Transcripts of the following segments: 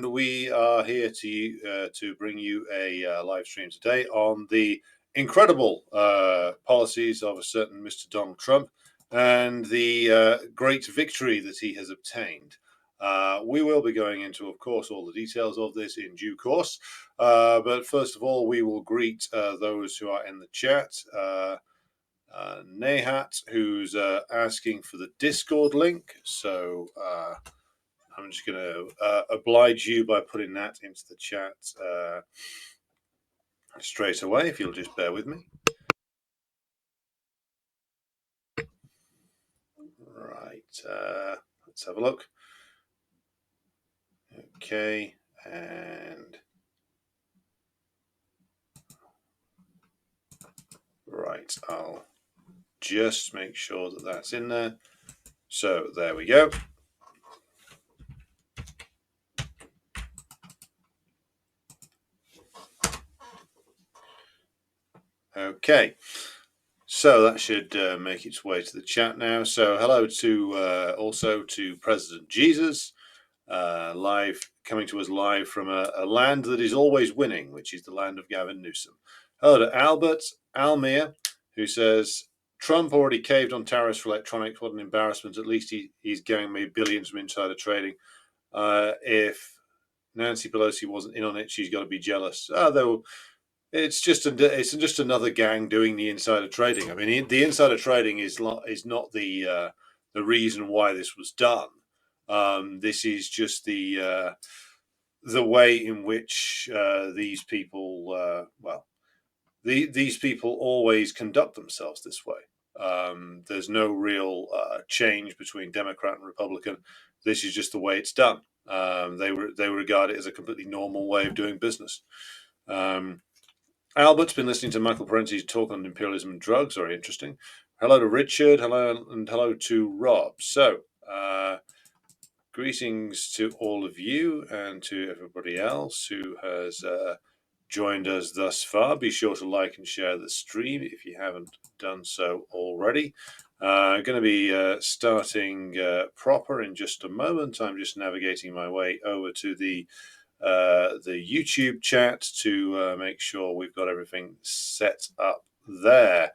We are here to bring you a live stream today on the incredible policies of a certain Mr. Donald Trump and the great victory that he has obtained. We will be going into, of course, all the details of this in due course. But first of all, we will greet those who are in the chat. Nehat, who's asking for the Discord link. So I'm just going to oblige you by putting that into the chat straight away, if you'll just bear with me. Right, let's have a look. Okay, and right, I'll just make sure that that's in there. So there we go. Okay, so that should make its way to the chat now. So hello to also to President Jesus, coming to us live from a land that is always winning, which is the land of Gavin Newsom. Hello to Albert Almir, who says, Trump already caved on tariffs for electronics. What an embarrassment. At least he's getting me billions from insider trading. If Nancy Pelosi wasn't in on it, she's got to be jealous. Though it's just another gang doing the insider trading. I mean, the insider trading is not the reason why this was done. This is just the way in which these people, these people always conduct themselves this way. There's no real change between Democrat and Republican. This is just the way it's done. They regard it as a completely normal way of doing business. Albert's been listening to Michael Parenti's talk on imperialism and drugs. Very interesting. Hello to Richard. Hello, and hello to Rob. So, greetings to all of you and to everybody else who has joined us thus far. Be sure to like and share the stream if you haven't done so already. I'm going to be starting proper in just a moment. I'm just navigating my way over to the YouTube chat to make sure we've got everything set up there.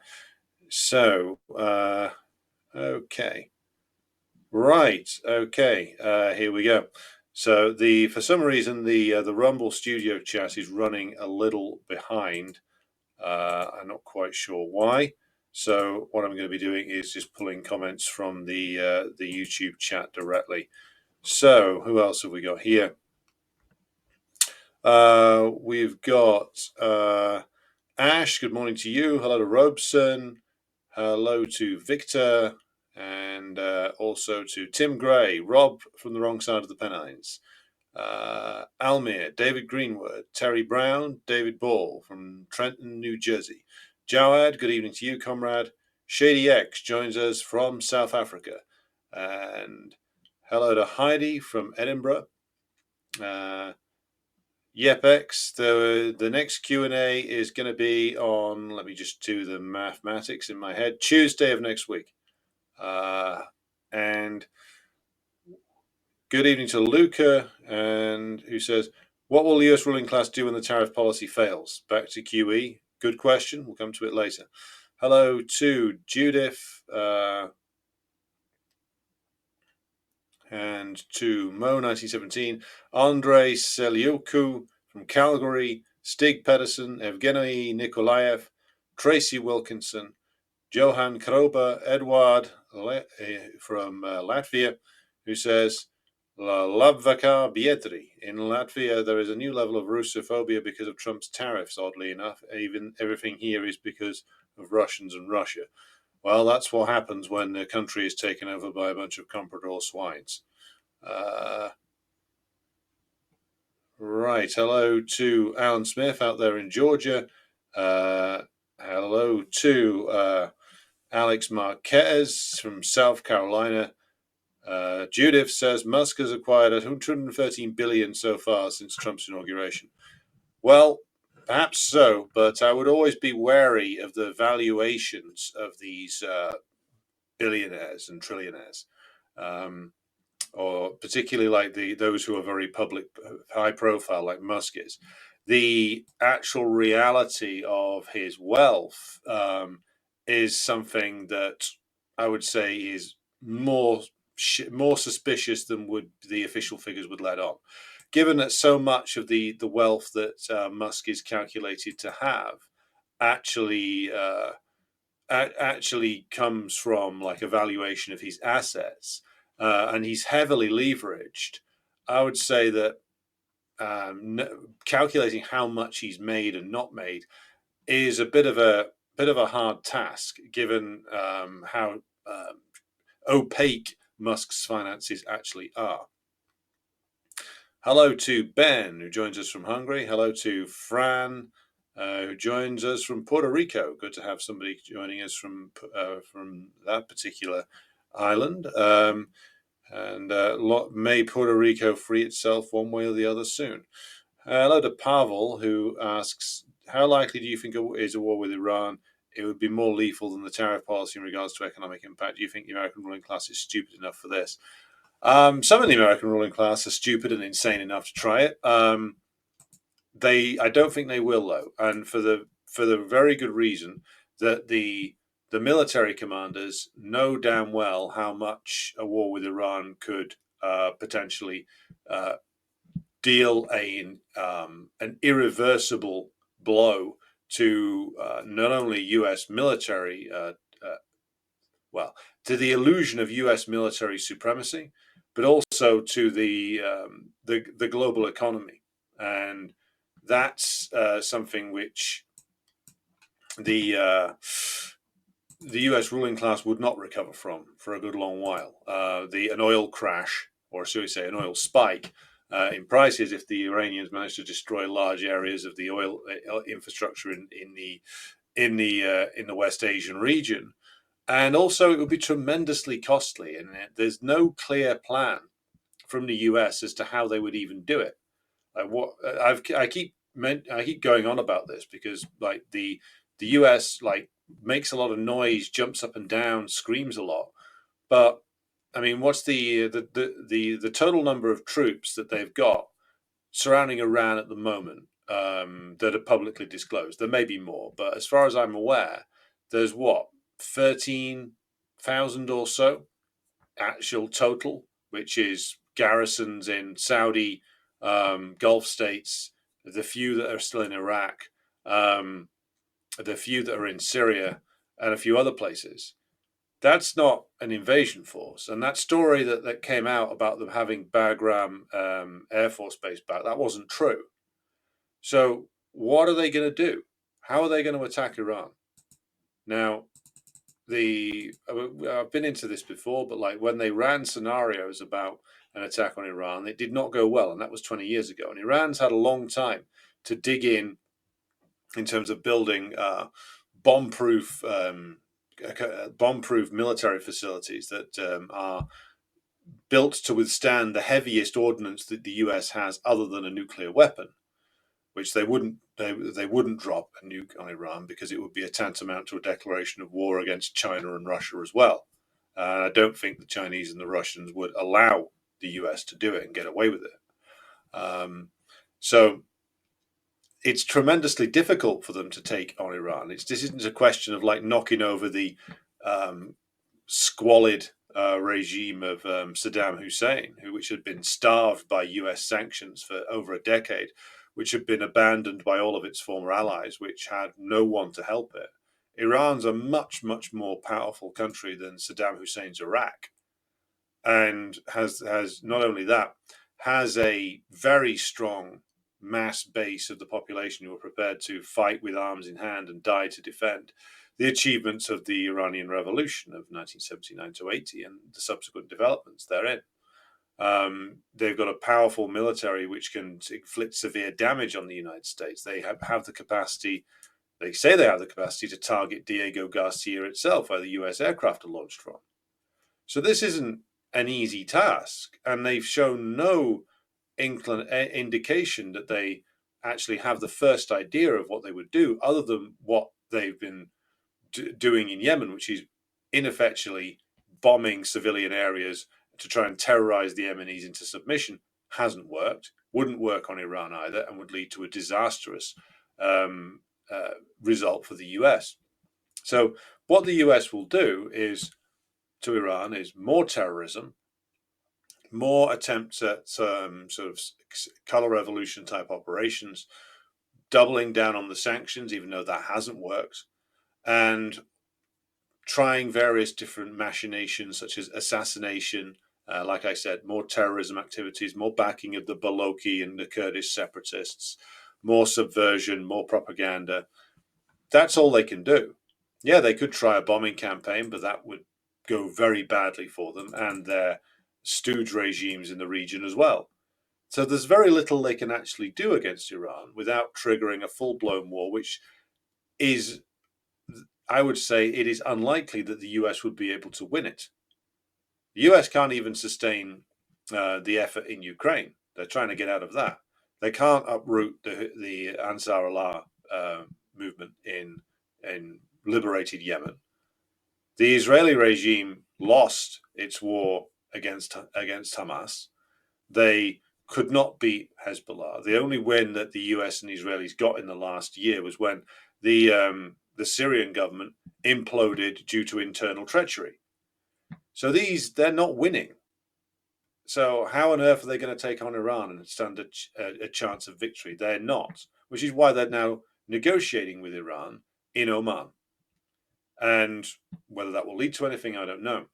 So, okay. Right, okay, here we go. So for some reason the Rumble Studio chat is running a little behind. I'm not quite sure why. So what I'm going to be doing is just pulling comments from the YouTube chat directly. So who else have we got here? We've got Ash. Good morning to you. Hello to Robeson. Hello to Victor. And also to Tim Gray, Rob from the wrong side of the Pennines, Almir, David Greenwood, Terry Brown, David Ball from Trenton, New Jersey. Jawad, good evening to you, comrade. Shady X joins us from South Africa. And hello to Heidi from Edinburgh. Yepex, the next Q&A is going to be on, let me just do the mathematics in my head, Tuesday of next week. And good evening to Luca, and who says, what will the US ruling class do when the tariff policy fails? Back to QE. Good question. We'll come to it later. Hello to Judith and to Mo1917, Andrei Selyuku from Calgary, Stig Pedersen, Evgeny Nikolaev, Tracy Wilkinson, Johan Krober, Edward from Latvia, who says, Labvaka Biedri. In Latvia, there is a new level of Russophobia because of Trump's tariffs, oddly enough. Even everything here is because of Russians and Russia. Well, that's what happens when the country is taken over by a bunch of comprador swines. Right. Hello to Alan Smith out there in Georgia. Hello to Alex Mackey from South Carolina. Judith says Musk has acquired 113 billion so far since Trump's inauguration. Well, perhaps so, but I would always be wary of the valuations of these billionaires and trillionaires. or particularly like those who are very public, high profile, like Musk is, the actual reality of his wealth is something that I would say is more suspicious than would the official figures would let on. Given that so much of the wealth that Musk is calculated to have actually comes from like a valuation of his assets, and he's heavily leveraged, I would say that calculating how much he's made and not made is a bit of a hard task, given how opaque Musk's finances actually are. Hello to Ben, who joins us from Hungary. Hello to Fran, who joins us from Puerto Rico. Good to have somebody joining us from that particular island. And may Puerto Rico free itself one way or the other soon. Hello to Pavel, who asks, how likely do you think is a war with Iran? It would be more lethal than the tariff policy in regards to economic impact. Do you think the American ruling class is stupid enough for this? Some of the American ruling class are stupid and insane enough to try it. I don't think they will, though, and for the very good reason that the military commanders know damn well how much a war with Iran could potentially deal an irreversible blow to not only U.S. military, to the illusion of U.S. military supremacy, but also to the global economy, and that's something which the U.S. ruling class would not recover from for a good long while. An oil crash, or should we say, an oil spike in prices, if the Iranians managed to destroy large areas of the oil infrastructure in the West Asian region. And also, it would be tremendously costly, and there's no clear plan from the U.S. as to how they would even do it. I keep going on about this because, like, the U.S. like makes a lot of noise, jumps up and down, screams a lot, but I mean, what's the total number of troops that they've got surrounding Iran at the moment that are publicly disclosed? There may be more, but as far as I'm aware, there's 13,000 or so actual total, which is garrisons in Saudi, Gulf states, the few that are still in Iraq, the few that are in Syria, and a few other places. That's not an invasion force. And that story that came out about them having Bagram Air Force Base back, that wasn't true. So what are they going to do? How are they going to attack Iran? Now, I've been into this before, but like when they ran scenarios about an attack on Iran, it did not go well, and that was 20 years ago. And Iran's had a long time to dig in terms of building bomb-proof military facilities that are built to withstand the heaviest ordnance that the US has, other than a nuclear weapon, which they wouldn't drop a nuke on Iran because it would be a tantamount to a declaration of war against China and Russia as well. I don't think the Chinese and the Russians would allow the US to do it and get away with it. So it's tremendously difficult for them to take on Iran. This isn't a question of like knocking over the squalid regime of Saddam Hussein, which had been starved by US sanctions for over a decade, which had been abandoned by all of its former allies, which had no one to help it. Iran's a much, much more powerful country than Saddam Hussein's Iraq, and has not only that, has a very strong mass base of the population who are prepared to fight with arms in hand and die to defend the achievements of the Iranian Revolution of 1979 to 80 and the subsequent developments therein. They've got a powerful military which can inflict severe damage on the United States. They have the capacity, they say they have the capacity to target Diego Garcia itself, where the US aircraft are launched from. So this isn't an easy task, and they've shown no indication that they actually have the first idea of what they would do, other than what they've been doing in Yemen, which is ineffectually bombing civilian areas to try and terrorize the Yemenis into submission hasn't worked, wouldn't work on Iran either, and would lead to a disastrous result for the US. So what the US will do is to Iran is more terrorism, more attempts at sort of color revolution type operations, doubling down on the sanctions, even though that hasn't worked, and trying various different machinations such as assassination, like I said, more terrorism activities, more backing of the Balochi and the Kurdish separatists, more subversion, more propaganda. That's all they can do. Yeah, they could try a bombing campaign, but that would go very badly for them and their stooge regimes in the region as well. So there's very little they can actually do against Iran without triggering a full-blown war, which is, I would say, it is unlikely that the US would be able to win it. The US can't even sustain the effort in Ukraine. They're trying to get out of that. They can't uproot the Ansar Allah movement in liberated Yemen. The Israeli regime lost its war against Hamas. They could not beat Hezbollah. The only win that the US and the Israelis got in the last year was when the Syrian government imploded due to internal treachery. So they're not winning. So how on earth are they going to take on Iran and stand a chance of victory? They're not, which is why they're now negotiating with Iran in Oman. And whether that will lead to anything, I don't know.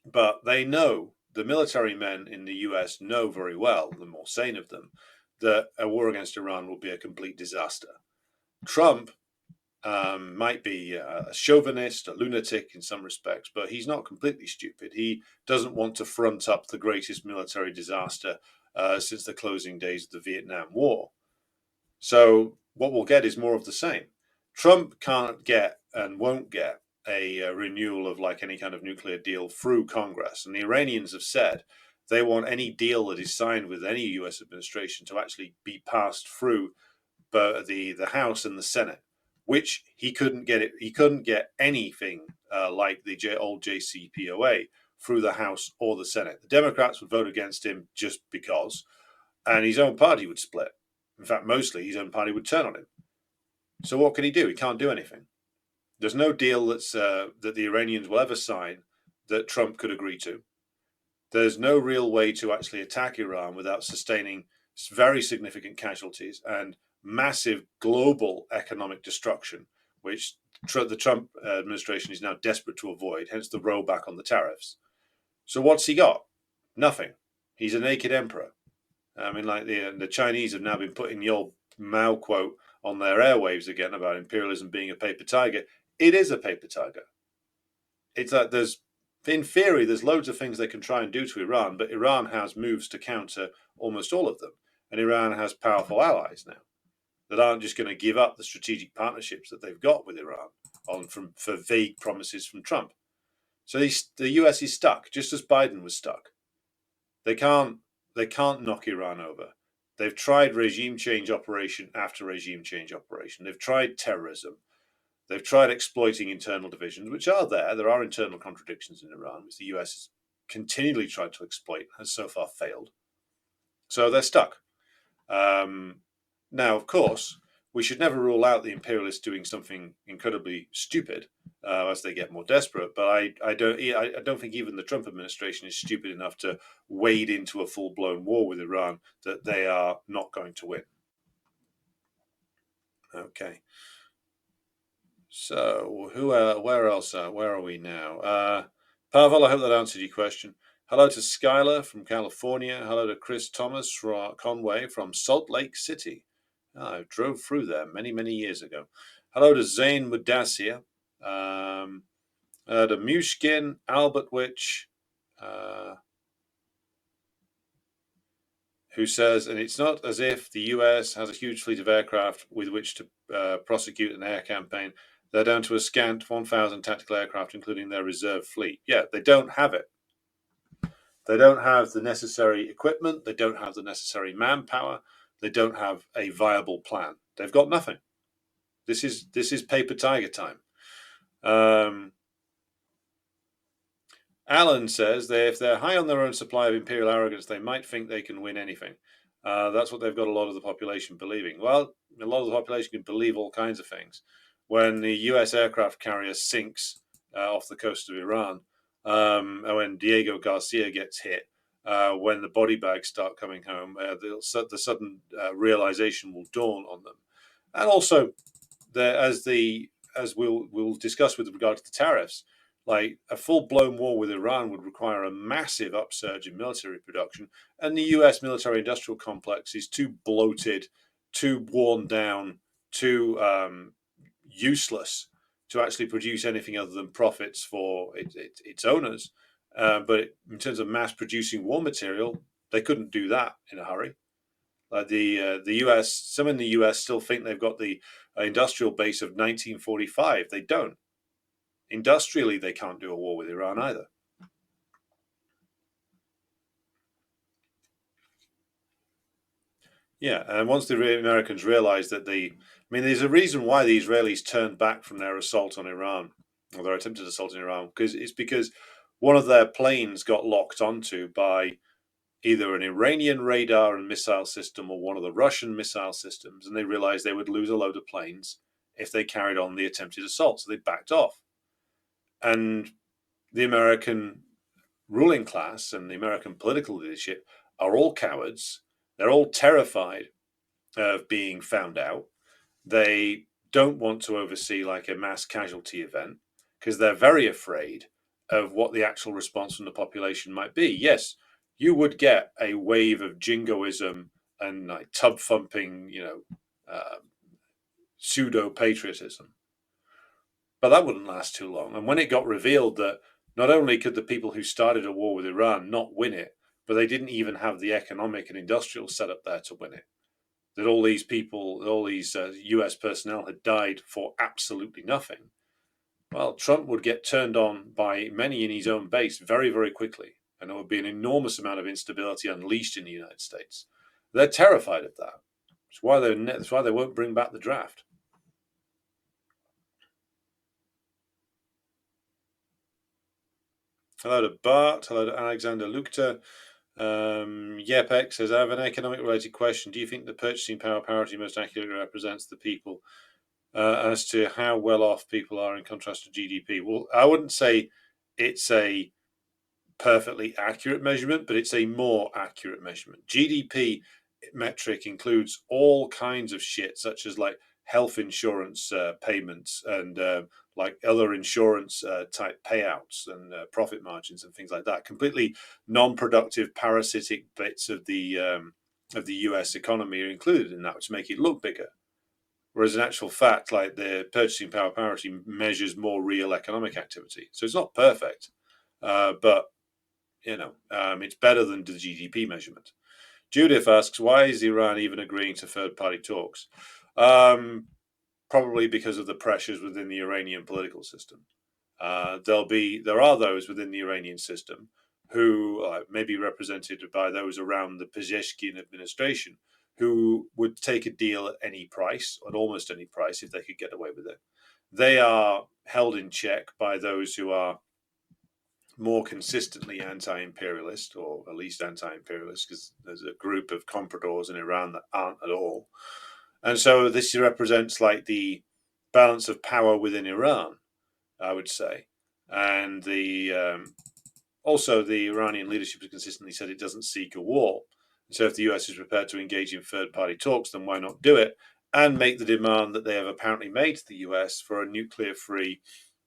But they know, the military men in the US know very well, the more sane of them, that a war against Iran will be a complete disaster. Trump might be a chauvinist, a lunatic in some respects, but he's not completely stupid. He doesn't want to front up the greatest military disaster since the closing days of the Vietnam War. So what we'll get is more of the same. Trump can't get and won't get a renewal of like any kind of nuclear deal through Congress. And the Iranians have said they want any deal that is signed with any US administration to actually be passed through the House and the Senate, which he couldn't get it. He couldn't get anything like the old JCPOA through the House or the Senate. The Democrats would vote against him just because, and his own party would split. In fact, mostly his own party would turn on him. So what can he do? He can't do anything. There's no deal that the Iranians will ever sign that Trump could agree to. There's no real way to actually attack Iran without sustaining very significant casualties and massive global economic destruction, which the Trump administration is now desperate to avoid, hence the rollback on the tariffs. So what's he got? Nothing. He's a naked emperor. I mean, like the Chinese have now been putting the old Mao quote on their airwaves again about imperialism being a paper tiger. It is a paper tiger. It's like in theory, there's loads of things they can try and do to Iran, but Iran has moves to counter almost all of them. And Iran has powerful allies now that aren't just going to give up the strategic partnerships that they've got with Iran for vague promises from Trump. So the US is stuck, just as Biden was stuck. They can't knock Iran over. They've tried regime change operation after regime change operation. They've tried terrorism. They've tried exploiting internal divisions, which are there. There are internal contradictions in Iran, which the US has continually tried to exploit and has so far failed. So they're stuck. Now, of course, we should never rule out the imperialists doing something incredibly stupid as they get more desperate. But I don't think even the Trump administration is stupid enough to wade into a full-blown war with Iran that they are not going to win. Okay. So where else? Where are we now? Pavel, I hope that answered your question. Hello to Skylar from California. Hello to Chris Thomas from Conway from Salt Lake City. I drove through there many, many years ago. Hello to Zain Mudassir. To Mushkin, Albert Witch, who says, and it's not as if the US has a huge fleet of aircraft with which to prosecute an air campaign. They're down to a scant 1,000 tactical aircraft, including their reserve fleet. Yeah, they don't have it. They don't have the necessary equipment. They don't have the necessary manpower. They don't have a viable plan. They've got nothing. This is paper tiger time. Alan says that if they're high on their own supply of imperial arrogance, they might think they can win anything. That's what they've got a lot of the population believing. Well, a lot of the population can believe all kinds of things. When the US aircraft carrier sinks off the coast of Iran, and when Diego Garcia gets hit, when the body bags start coming home, the sudden realization will dawn on them. And also, as we'll discuss with regard to the tariffs, like a full-blown war with Iran would require a massive upsurge in military production, and the US military-industrial complex is too bloated, too worn down, too useless to actually produce anything other than profits for its owners. But in terms of mass-producing war material, they couldn't do that in a hurry. Like the US, some in the US still think they've got the industrial base of 1945. They don't. Industrially, they can't do a war with Iran either. Yeah, and once the Americans realized that there's a reason why the Israelis turned back from their assault on Iran, or their attempted assault on Iran, because one of their planes got locked onto by either an Iranian radar and missile system or one of the Russian missile systems, and they realized they would lose a load of planes if they carried on the attempted assault, so they backed off. And the American ruling class and the American political leadership are all cowards. They're all terrified of being found out. They don't want to oversee like a mass casualty event because they're very afraid of what the actual response from the population might be. Yes, you would get a wave of jingoism and like tub thumping, pseudo patriotism. But that wouldn't last too long. And when it got revealed that not only could the people who started a war with Iran not win it, but they didn't even have the economic and industrial setup there to win it, that all these people, all these US personnel had died for absolutely nothing, well, Trump would get turned on by many in his own base very, very quickly. And there would be an enormous amount of instability unleashed in the United States. They're terrified of that. That's why they won't bring back the draft. Hello to Bart. Hello to Alexander Lukta. Yepek says, I have an economic related question. Do you think the purchasing power parity most accurately represents the people as to how well off people are in contrast to GDP? Well, I wouldn't say it's a perfectly accurate measurement, but it's a more accurate measurement. GDP metric includes all kinds of shit, such as like health insurance payments and like other insurance type payouts and profit margins and things like that. Completely non-productive, parasitic bits of the US economy are included in that to make it look bigger. Whereas in actual fact, like the purchasing power parity measures more real economic activity. So it's not perfect, but it's better than the GDP measurement. Judith asks, why is Iran even agreeing to third-party talks? Probably because of the pressures within the Iranian political system. There are those within the Iranian system who may be represented by those around the Pezeshkian administration who would take a deal at any price, at almost any price, if they could get away with it. They are held in check by those who are more consistently anti-imperialist, or at least anti-imperialist, because there's a group of compradors in Iran that aren't at all. And so this represents like the balance of power within Iran, I would say. And also the Iranian leadership has consistently said it doesn't seek a war. And so if the US is prepared to engage in third-party talks, then why not do it and make the demand that they have apparently made to the US for a nuclear-free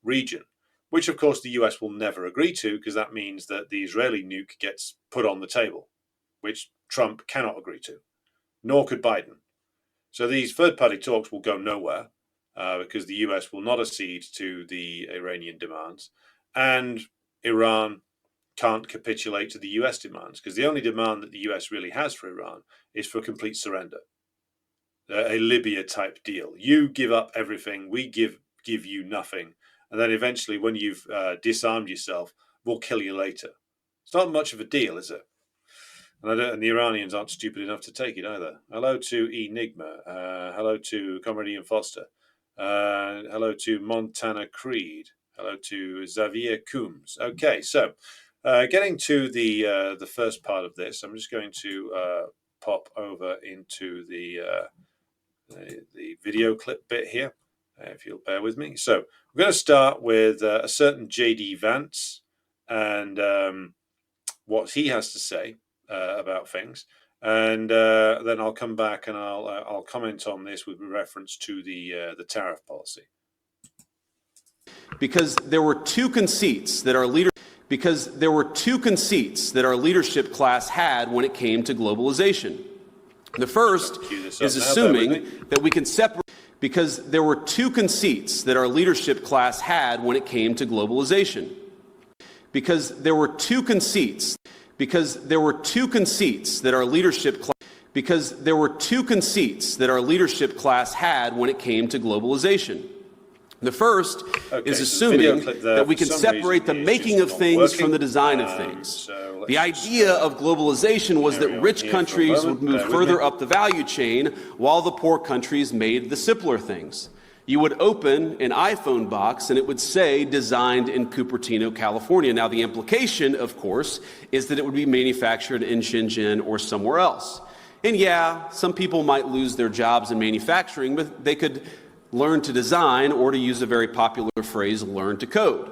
region, which of course the US will never agree to, because that means that the Israeli nuke gets put on the table, which Trump cannot agree to, nor could Biden. So these third-party talks will go nowhere because the US will not accede to the Iranian demands, and Iran can't capitulate to the US demands, because the only demand that the US really has for Iran is for complete surrender, a Libya-type deal. You give up everything, we give you nothing, and then eventually, when you've disarmed yourself, we'll kill you later. It's not much of a deal, is it? And the Iranians aren't stupid enough to take it either. Hello to Enigma. Hello to Comrade Ian Foster. Hello to Montana Creed. Hello to Xavier Coombs. Okay, so getting to the first part of this, I'm just going to pop over into the video clip bit here, if you'll bear with me. So we're going to start with a certain J.D. Vance and what he has to say about things, and then I'll come back and I'll comment on this with reference to the tariff policy. Because there were two conceits that our leadership class had when it came to globalization. The first is assuming that we can separate. Because there were two conceits that our leadership class had when it came to globalization. Because there were two conceits. Because there were two conceits that our leadership class. Because there were two conceits that our leadership class had when it came to globalization. The first is assuming that we can separate the making of things from the design of things. The idea of globalization was that rich countries would move further up the value chain while the poor countries made the simpler things. You would open an iPhone box and it would say designed in Cupertino, California. Now the implication, of course, is that it would be manufactured in Shenzhen or somewhere else. And yeah, some people might lose their jobs in manufacturing, but they could learn to design, or to use a very popular phrase, learn to code.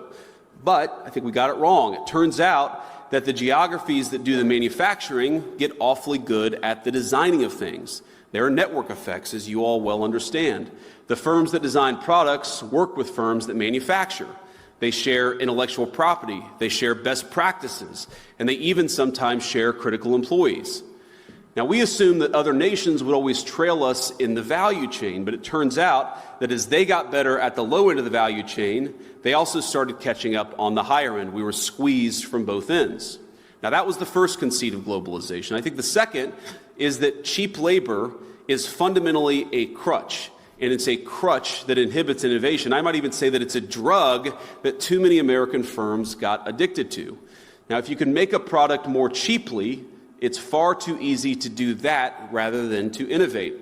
But I think we got it wrong. It turns out that the geographies that do the manufacturing get awfully good at the designing of things. There are network effects, as you all well understand. The firms that design products work with firms that manufacture. They share intellectual property, they share best practices, and they even sometimes share critical employees. Now, we assume that other nations would always trail us in the value chain, but it turns out that as they got better at the low end of the value chain, they also started catching up on the higher end. We were squeezed from both ends. Now, that was the first conceit of globalization. I think the second is that cheap labor is fundamentally a crutch, and it's a crutch that inhibits innovation. I might even say that it's a drug that too many American firms got addicted to. Now, if you can make a product more cheaply, it's far too easy to do that rather than to innovate.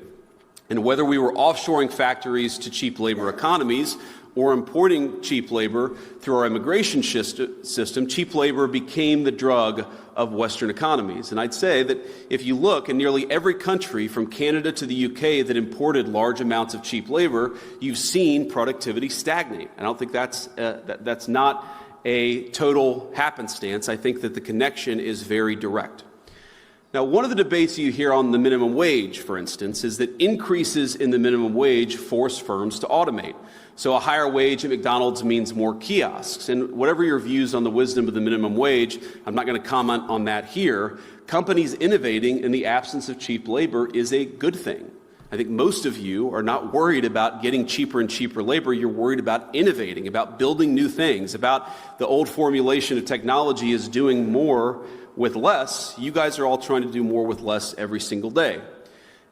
And whether we were offshoring factories to cheap labor economies or importing cheap labor through our immigration system, cheap labor became the drug of Western economies. And I'd say that if you look in nearly every country from Canada to the UK that imported large amounts of cheap labor, you've seen productivity stagnate. I don't think that's not a total happenstance. I think that the connection is very direct. Now, one of the debates you hear on the minimum wage, for instance, is that increases in the minimum wage force firms to automate. So a higher wage at McDonald's means more kiosks. And whatever your views on the wisdom of the minimum wage, I'm not going to comment on that here. Companies innovating in the absence of cheap labor is a good thing. I think most of you are not worried about getting cheaper and cheaper labor. You're worried about innovating, about building new things, about the old formulation of technology is doing more with less. You guys are all trying to do more with less every single day.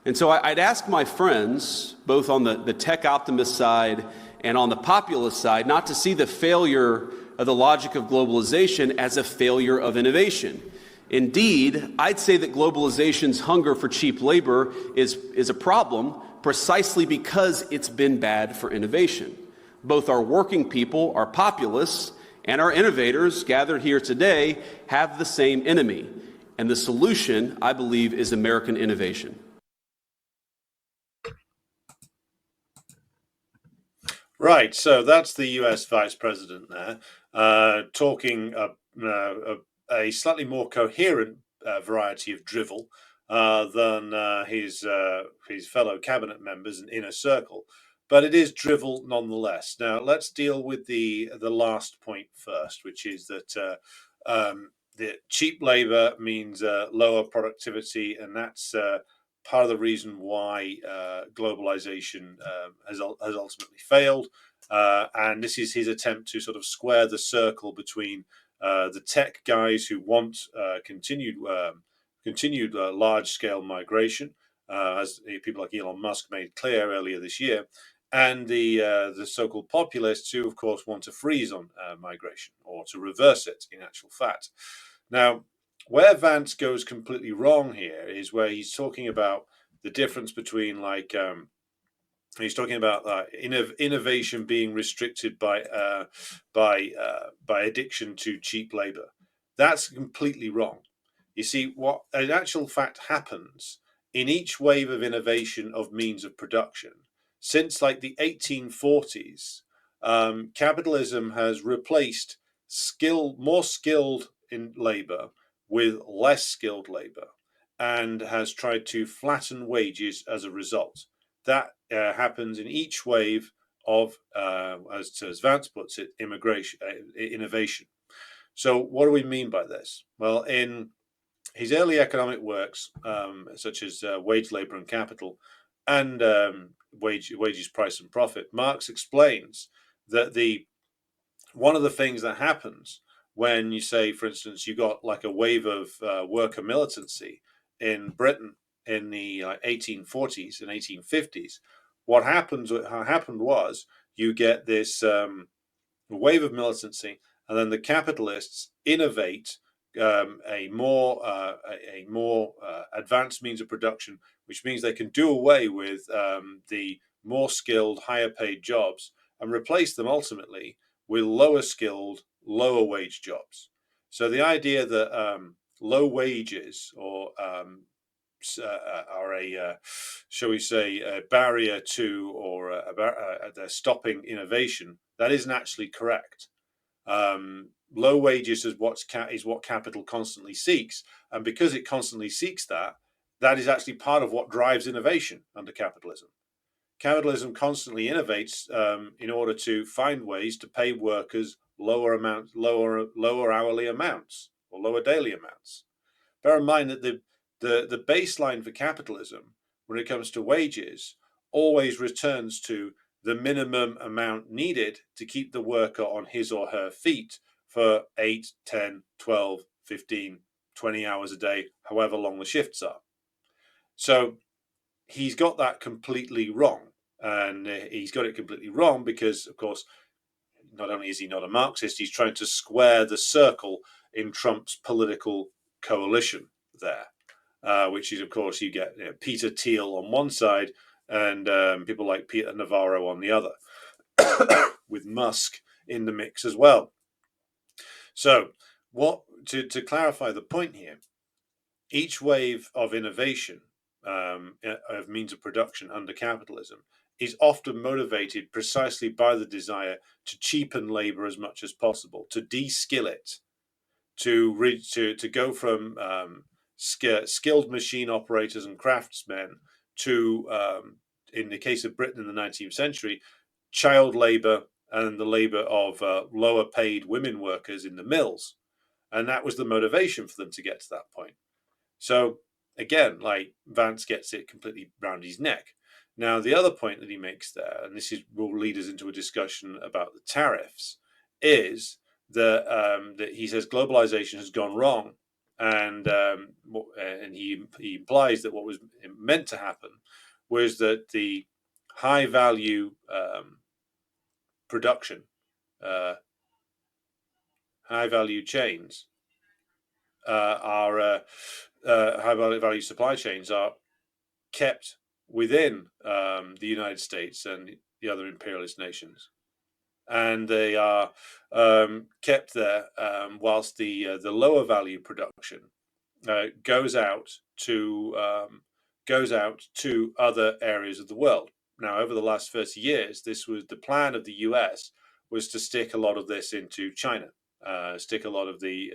And so I'd ask my friends, both on the tech optimist side and on the populist side, not to see the failure of the logic of globalization as a failure of innovation. Indeed, I'd say that globalization's hunger for cheap labor is a problem precisely because it's been bad for innovation. Both our working people, our populists, and our innovators gathered here today have the same enemy. And the solution, I believe, is American innovation. Right, so that's the US Vice President there, talking a slightly more coherent variety of drivel than his fellow cabinet members and inner circle. But it is drivel nonetheless. Now, let's deal with the last point first, which is that the cheap labor means lower productivity, and that's part of the reason why globalization has ultimately failed. And this is his attempt to sort of square the circle between the tech guys who want continued large-scale migration, as people like Elon Musk made clear earlier this year, and the so-called populists who, of course, want to freeze on migration or to reverse it, in actual fact. Now, where Vance goes completely wrong here is where he's talking about the difference between, like, He's talking about innovation being restricted by addiction to cheap labor. That's completely wrong. You see, what in actual fact happens in each wave of innovation of means of production since like the 1840s, capitalism has replaced more skilled in labor with less skilled labor, and has tried to flatten wages as a result. That happens in each wave of, as Vance puts it, innovation. So what do we mean by this? Well, in his early economic works, such as Wage, Labor and Capital, and Wages, Price and Profit, Marx explains that one of the things that happens when you say, for instance, you got like a wave of worker militancy in Britain in the 1840s and 1850s, what happened was you get this wave of militancy, and then the capitalists innovate a more advanced means of production, which means they can do away with the more skilled, higher paid jobs and replace them ultimately with lower skilled, lower wage jobs. So the idea that low wages or are shall we say, a barrier to, or they're stopping innovation, that isn't actually correct. Low wages is what capital constantly seeks, and because it constantly seeks that is actually part of what drives innovation under capitalism. Capitalism constantly innovates in order to find ways to pay workers lower hourly amounts or lower daily amounts. Bear in mind that the baseline for capitalism, when it comes to wages, always returns to the minimum amount needed to keep the worker on his or her feet for 8, 10, 12, 15, 20 hours a day, however long the shifts are. So he's got that completely wrong. And he's got it completely wrong because, of course, not only is he not a Marxist, he's trying to square the circle in Trump's political coalition there, which is, of course, you get Peter Thiel on one side and people like Peter Navarro on the other, with Musk in the mix as well. So to clarify the point here, each wave of innovation of means of production under capitalism is often motivated precisely by the desire to cheapen labor as much as possible, to de-skill it, to go from skilled machine operators and craftsmen to, in the case of Britain in the 19th century, child labor and the labor of lower paid women workers in the mills. And that was the motivation for them to get to that point. So again, like, Vance gets it completely round his neck. Now, the other point that he makes there, and this will lead us into a discussion about the tariffs, is that he says globalization has gone wrong, and he implies that what was meant to happen was that the high value production, high value chains are high value supply chains are kept within the United States and the other imperialist nations, and they are kept there whilst the lower value production goes out to other areas of the world. Now, over the last 30 years, this was the plan of the US, was to stick a lot of this into China, stick a lot of the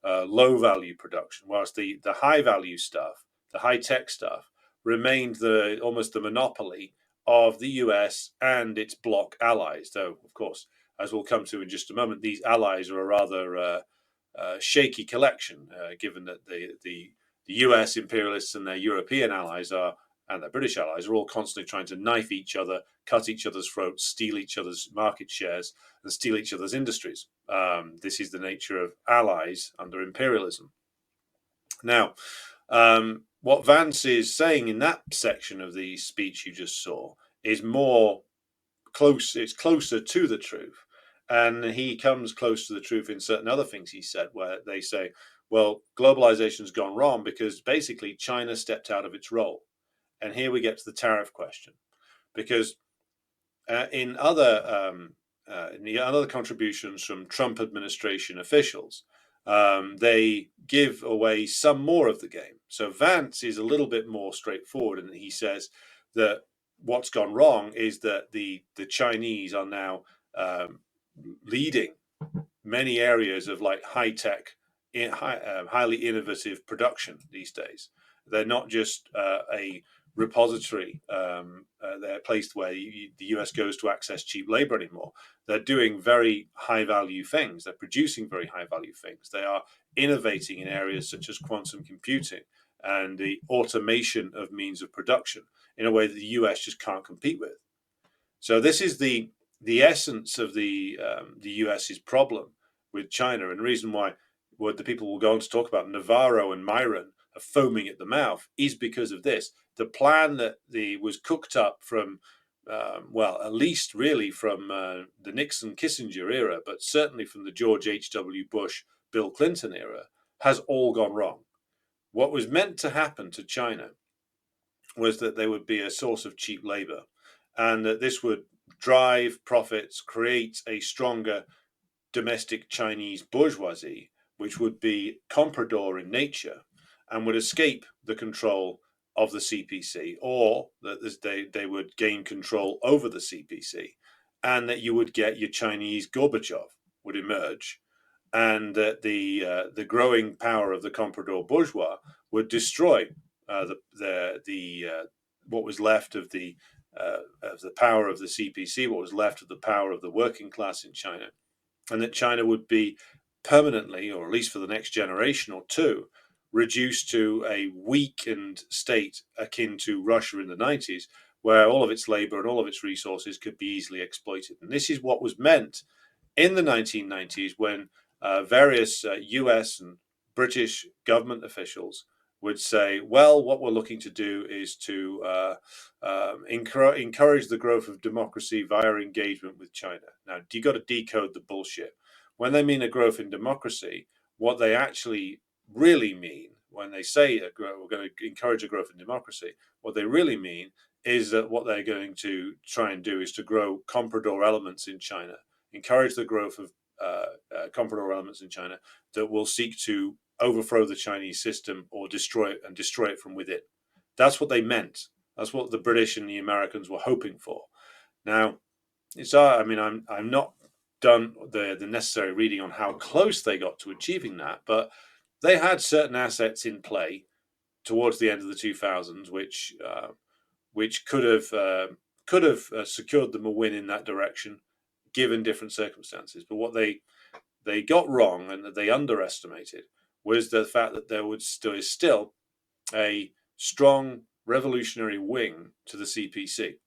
low value production, whilst the high value stuff, the high tech stuff, remained almost the monopoly of the US and its bloc allies. Though, of course, as we'll come to in just a moment, these allies are a rather shaky collection, given that the US imperialists and their European allies and their British allies are all constantly trying to knife each other, cut each other's throats, steal each other's market shares, and steal each other's industries. This is the nature of allies under imperialism. Now, what Vance is saying in that section of the speech you just saw is it's closer to the truth. And he comes close to the truth in certain other things he said, where they say, well, globalization's gone wrong because basically China stepped out of its role. And here we get to the tariff question. because in other contributions from Trump administration officials, they give away some more of the game. So Vance is a little bit more straightforward, and he says that what's gone wrong is that the Chinese are now leading many areas of like high-tech, highly innovative production these days. They're not just a repository, they're a place where the US goes to access cheap labor anymore. They're doing very high-value things. They're producing very high-value things. They are innovating in areas such as quantum computing and the automation of means of production in a way that the US just can't compete with. So this is the essence of the US's problem with China, and the reason why what the people will go on to talk about Navarro and Myron are foaming at the mouth is because of this. The plan that was cooked up from, well, at least really from the Nixon-Kissinger era, but certainly from the George H.W. Bush, Bill Clinton era, has all gone wrong. What was meant to happen to China was that they would be a source of cheap labor, and that this would drive profits, create a stronger domestic Chinese bourgeoisie, which would be comprador in nature and would escape the control of the CPC, or that they would gain control over the CPC, and that you would get your Chinese Gorbachev would emerge, and that the growing power of the comprador bourgeois would destroy what was left of the power of the CPC, what was left of the power of the working class in China, and that China would be permanently, or at least for the next generation or two, reduced to a weakened state akin to Russia in the 90s, where all of its labor and all of its resources could be easily exploited. And this is what was meant in the 1990s when various US and British government officials would say, well, what we're looking to do is to encourage the growth of democracy via engagement with China. Now, you got to decode the bullshit. When they mean a growth in democracy, what they actually really mean when they say we're going to encourage a growth in democracy, what they really mean is that what they're going to try and do is to grow comprador elements in China, encourage the growth of comprador elements in China that will seek to overthrow the Chinese system or destroy it from within. That's what they meant. That's what the British and the Americans were hoping for. Now, I'm not done the necessary reading on how close they got to achieving that, but they had certain assets in play towards the end of the 2000s, which could have secured them a win in that direction, given different circumstances. But what they got wrong and that they underestimated was the fact that there is still a strong revolutionary wing to the CPC,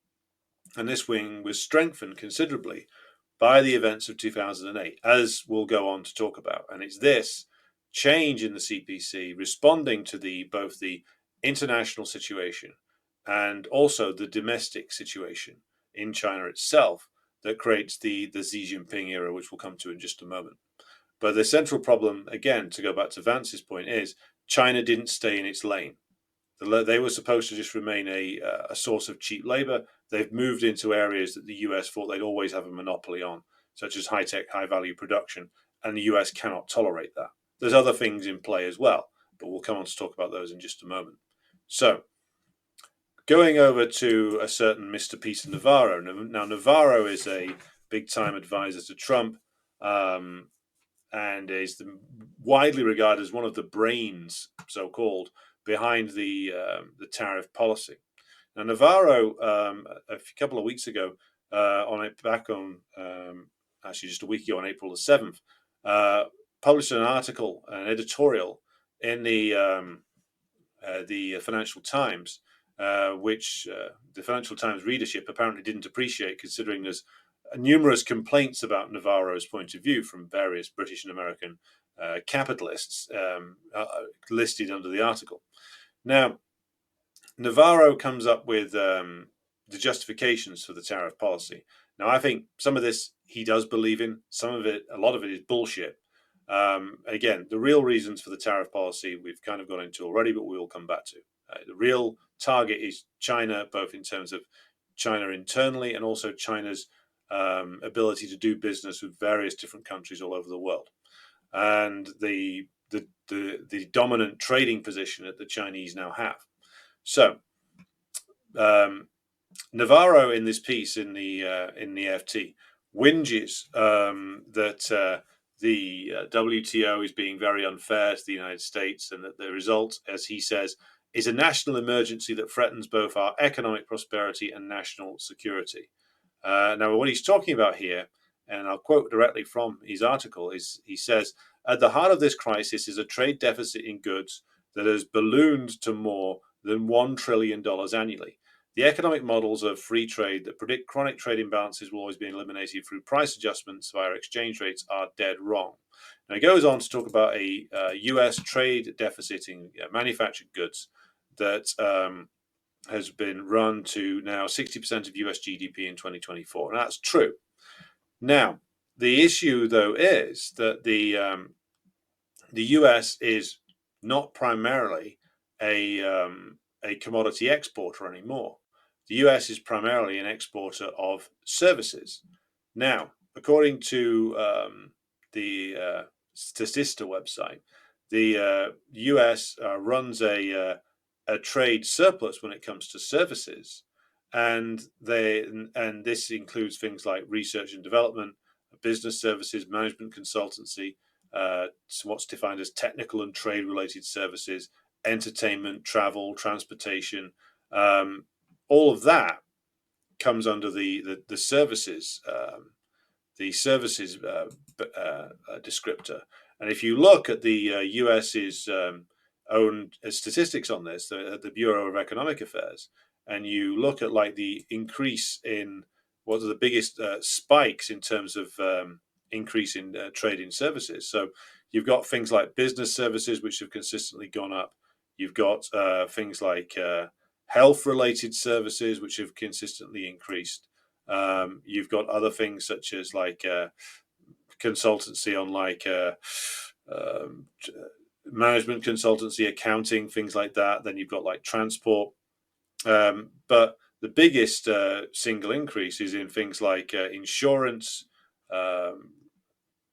and this wing was strengthened considerably by the events of 2008, as we'll go on to talk about. And it's this change in the CPC responding to both the international situation and also the domestic situation in China itself that creates the Xi Jinping era, which we'll come to in just a moment. But the central problem, again, to go back to Vance's point, is China didn't stay in its lane. They were supposed to just remain a source of cheap labor. They've moved into areas that the US thought they'd always have a monopoly on, such as high-tech, high-value production, and the US cannot tolerate that. There's other things in play as well, but we'll come on to talk about those in just a moment. So, going over to a certain Mr. Peter Navarro. Now, Navarro is a big-time advisor to Trump, and is widely regarded as one of the brains, so-called, behind the tariff policy. Now, Navarro, a couple of weeks ago, actually just a week ago on April the 7th, published an article, an editorial in the Financial Times, which the Financial Times readership apparently didn't appreciate, considering there's numerous complaints about Navarro's point of view from various British and American capitalists listed under the article. Now, Navarro comes up with the justifications for the tariff policy. Now, I think some of this he does believe in. Some of it, a lot of it is bullshit. Again, the real reasons for the tariff policy we've kind of got into already, but we will come back to. The real target is China, both in terms of China internally, and also China's ability to do business with various different countries all over the world, and the dominant trading position that the Chinese now have. So Navarro, in this piece in the FT, whinges that the WTO is being very unfair to the United States, and that the result, as he says, is a national emergency that threatens both our economic prosperity and national security. Now, what he's talking about here, and I'll quote directly from his article, is he says, at the heart of this crisis is a trade deficit in goods that has ballooned to more than $1 trillion annually. The economic models of free trade that predict chronic trade imbalances will always be eliminated through price adjustments via exchange rates are dead wrong. Now, he goes on to talk about a US trade deficit in manufactured goods that has been run to now 60% of US GDP in 2024. And that's true. Now, the issue, though, is that the US is not primarily a commodity exporter anymore. The US is primarily an exporter of services. Now, according to the Statista website, the US runs a trade surplus when it comes to services, and this includes things like research and development, business services, management consultancy, what's defined as technical and trade-related services, entertainment, travel, transportation. All of that comes under the services descriptor. And if you look at the US's own statistics on this, the Bureau of Economic Affairs, and you look at like the increase in what are the biggest spikes in terms of increase in trade in services. So you've got things like business services, which have consistently gone up. You've got things like health-related services, which have consistently increased. You've got other things such as like consultancy on like management consultancy, accounting, things like that. Then you've got like transport. But the biggest single increase is in things like insurance,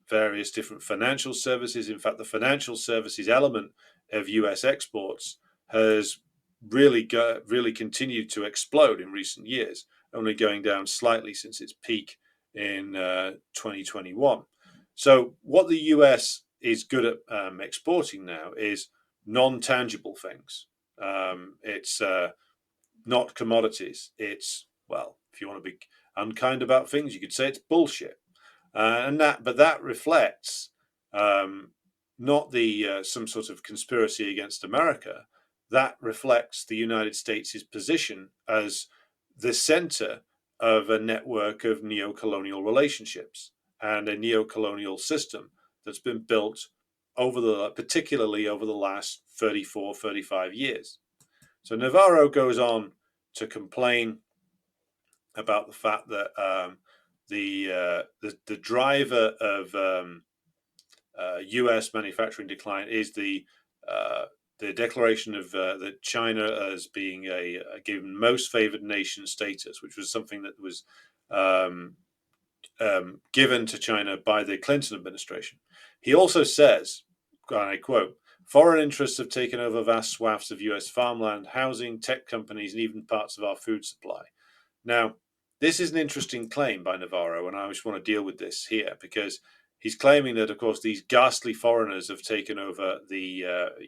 various different financial services. In fact, the financial services element of US exports has really continued to explode in recent years, only going down slightly since its peak in 2021. So what the US is good at exporting now is non-tangible things. It's not commodities. It's, well, if you want to be unkind about things, you could say it's bullshit. But that reflects not the some sort of conspiracy against America. That reflects the United States' position as the center of a network of neo-colonial relationships and a neo-colonial system that's been built particularly over the last 34, 35 years. So Navarro goes on to complain about the fact that the driver of U.S. manufacturing decline is the declaration of that China as being a given most favored nation status, which was something that was given to China by the Clinton administration. He also says, and I quote, "Foreign interests have taken over vast swaths of U.S. farmland, housing, tech companies, and even parts of our food supply." Now, this is an interesting claim by Navarro, and I just want to deal with this here because he's claiming that, of course, these ghastly foreigners have taken over the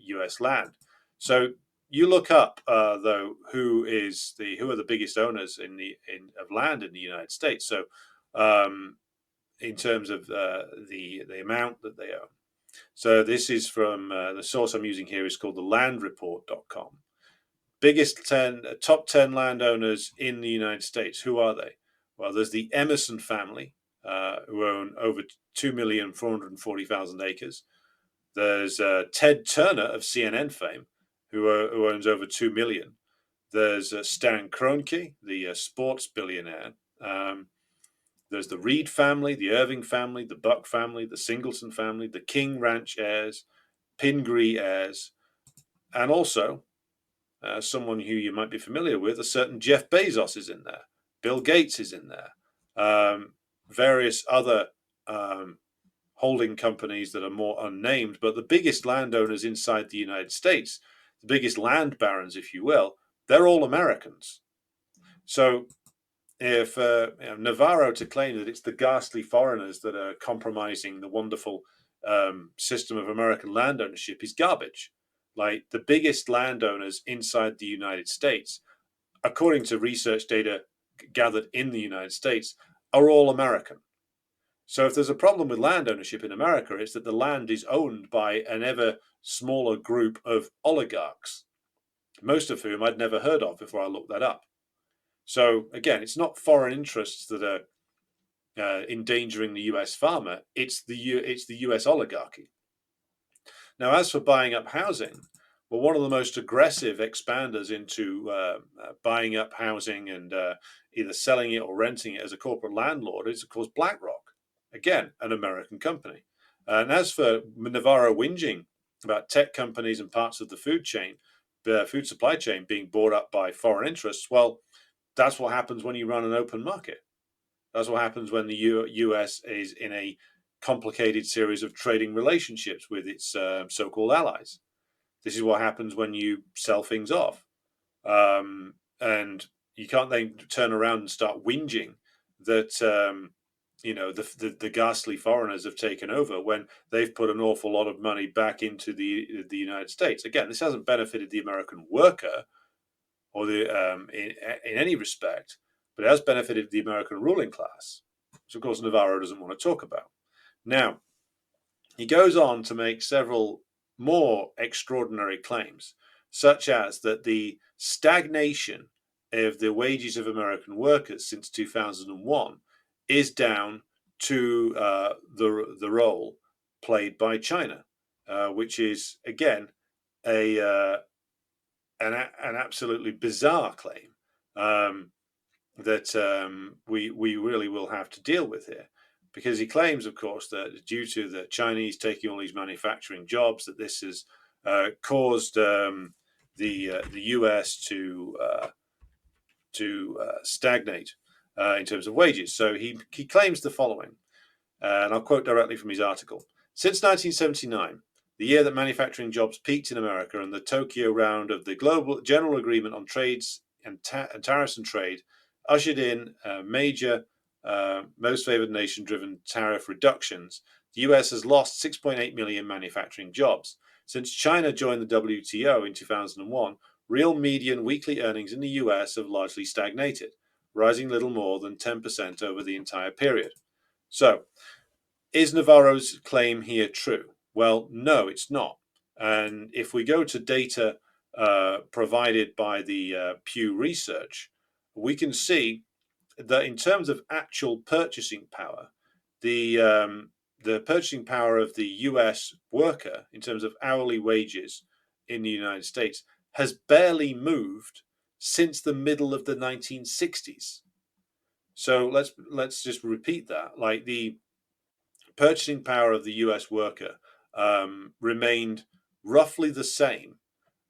U.S. land. So you look up, though, who are the biggest owners of land in the United States. So, in terms of the amount that they own. So this is from the source I'm using here is called the landreport.com. Top 10 landowners in the United States. Who are they? Well, there's the Emerson family, who own over 2,440,000 acres. There's Ted Turner of CNN fame, who owns over 2 million. There's Stan Kroenke, the sports billionaire. There's the Reed family, the Irving family, the Buck family, the Singleton family, the King Ranch heirs, Pingree heirs, and also someone who you might be familiar with, a certain Jeff Bezos is in there. Bill Gates is in there. Various other holding companies that are more unnamed, but the biggest landowners inside the United States, the biggest land barons, if you will, they're all Americans. So if Navarro to claim that it's the ghastly foreigners that are compromising the wonderful system of American land ownership is garbage. Like, the biggest landowners inside the United States, according to research data gathered in the United States, are all American. So if there's a problem with land ownership in America, it's that the land is owned by an ever smaller group of oligarchs, most of whom I'd never heard of before I looked that up. So again, it's not foreign interests that are endangering the US farmer, it's the US oligarchy. Now, as for buying up housing, well, one of the most aggressive expanders into buying up housing and either selling it or renting it as a corporate landlord is, of course, BlackRock. Again, an American company. And as for Navarro whinging about tech companies and parts of the food supply chain being bought up by foreign interests, well, that's what happens when you run an open market. That's what happens when the US is in a complicated series of trading relationships with its so-called allies. This is what happens when you sell things off. And you can't then turn around and start whinging that the ghastly foreigners have taken over when they've put an awful lot of money back into the United States. Again, this hasn't benefited the American worker or in any respect, but it has benefited the American ruling class, which of course Navarro doesn't want to talk about. Now, he goes on to make several more extraordinary claims, such as that the stagnation of the wages of American workers since 2001 is down to the role played by China, which is again an absolutely bizarre claim that we really will have to deal with here, because he claims, of course, that due to the Chinese taking all these manufacturing jobs, that this has caused the US to stagnate in terms of wages. So he claims the following, and I'll quote directly from his article. Since 1979, the year that manufacturing jobs peaked in America and the Tokyo round of the Global General Agreement on Trades and Tariffs and Trade ushered in major most favored nation driven tariff reductions, the US has lost 6.8 million manufacturing jobs. Since China joined the WTO in 2001, real median weekly earnings in the US have largely stagnated, rising little more than 10% over the entire period. So, is Navarro's claim here true? Well, no, it's not. And if we go to data provided by the Pew Research, we can see that in terms of actual purchasing power, the purchasing power of the US worker in terms of hourly wages in the United States has barely moved since the middle of the 1960s. So let's just repeat that. Like, the purchasing power of the US worker remained roughly the same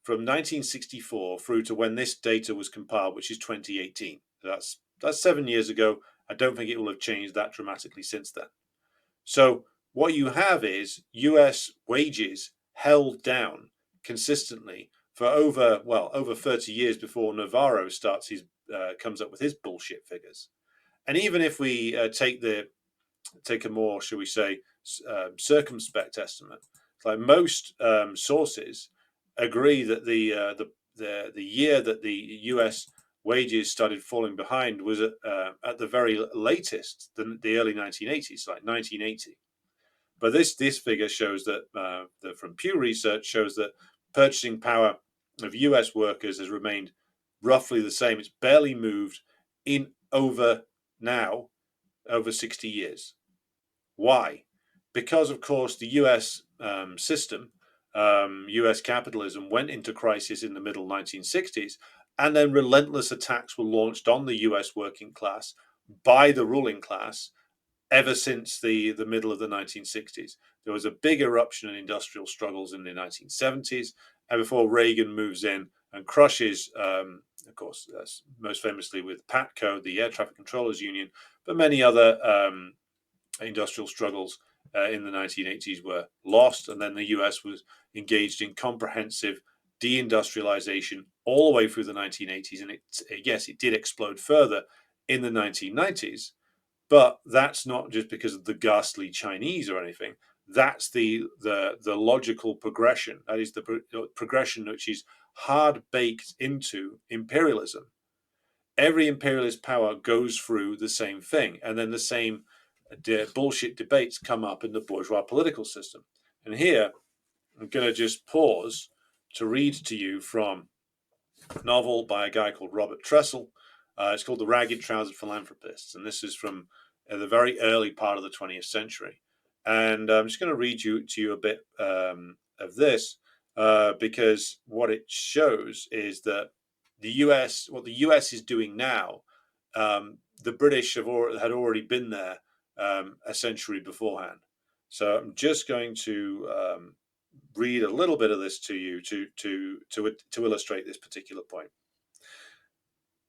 from 1964 through to when this data was compiled, which is 2018. That's 7 years ago. I don't think it will have changed that dramatically since then. So what you have is US wages held down consistently for over 30 years before Navarro comes up with his bullshit figures. And even if we take a more, shall we say, circumspect estimate, like most sources agree that the year that the US wages started falling behind was at the very latest, the early 1980s, like 1980. But this figure shows that from Pew Research shows that purchasing power of US workers has remained roughly the same. It's barely moved in over 60 years. Why? Because, of course, the US system, US capitalism, went into crisis in the middle 1960s, and then relentless attacks were launched on the US working class by the ruling class ever since the middle of the 1960s. There was a big eruption in industrial struggles in the 1970s, and before Reagan moves in and crushes of course, most famously with PATCO, the Air Traffic Controllers Union, but many other industrial struggles in the 1980s were lost, and then the US was engaged in comprehensive deindustrialization all the way through the 1980s, and yes, it did explode further in the 1990s, but that's not just because of the ghastly Chinese or anything. That's the logical progression. That is the progression which is hard baked into imperialism. Every imperialist power goes through the same thing, and then the same bullshit debates come up in the bourgeois political system. And here, I'm going to just pause to read to you from a novel by a guy called Robert Tressel. It's called The Ragged Trousered Philanthropists, and this is from the very early part of the 20th century. And I'm just going to read to you a bit of this because what it shows is that what the US is doing now, the British had already been there a century beforehand. So I'm just going to read a little bit of this to you to illustrate this particular point.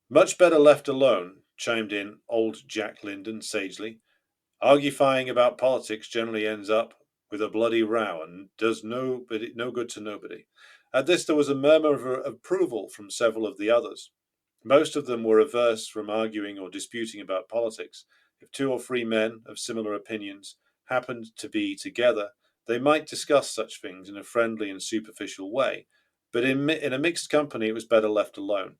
Much better left alone, chimed in old Jack Lyndon sagely. Argufying about politics generally ends up with a bloody row and does no good to nobody. At this there was a murmur of approval from several of the others. Most of them were averse from arguing or disputing about politics. If 2 or 3 men of similar opinions happened to be together, they might discuss such things in a friendly and superficial way, but in a mixed company it was better left alone.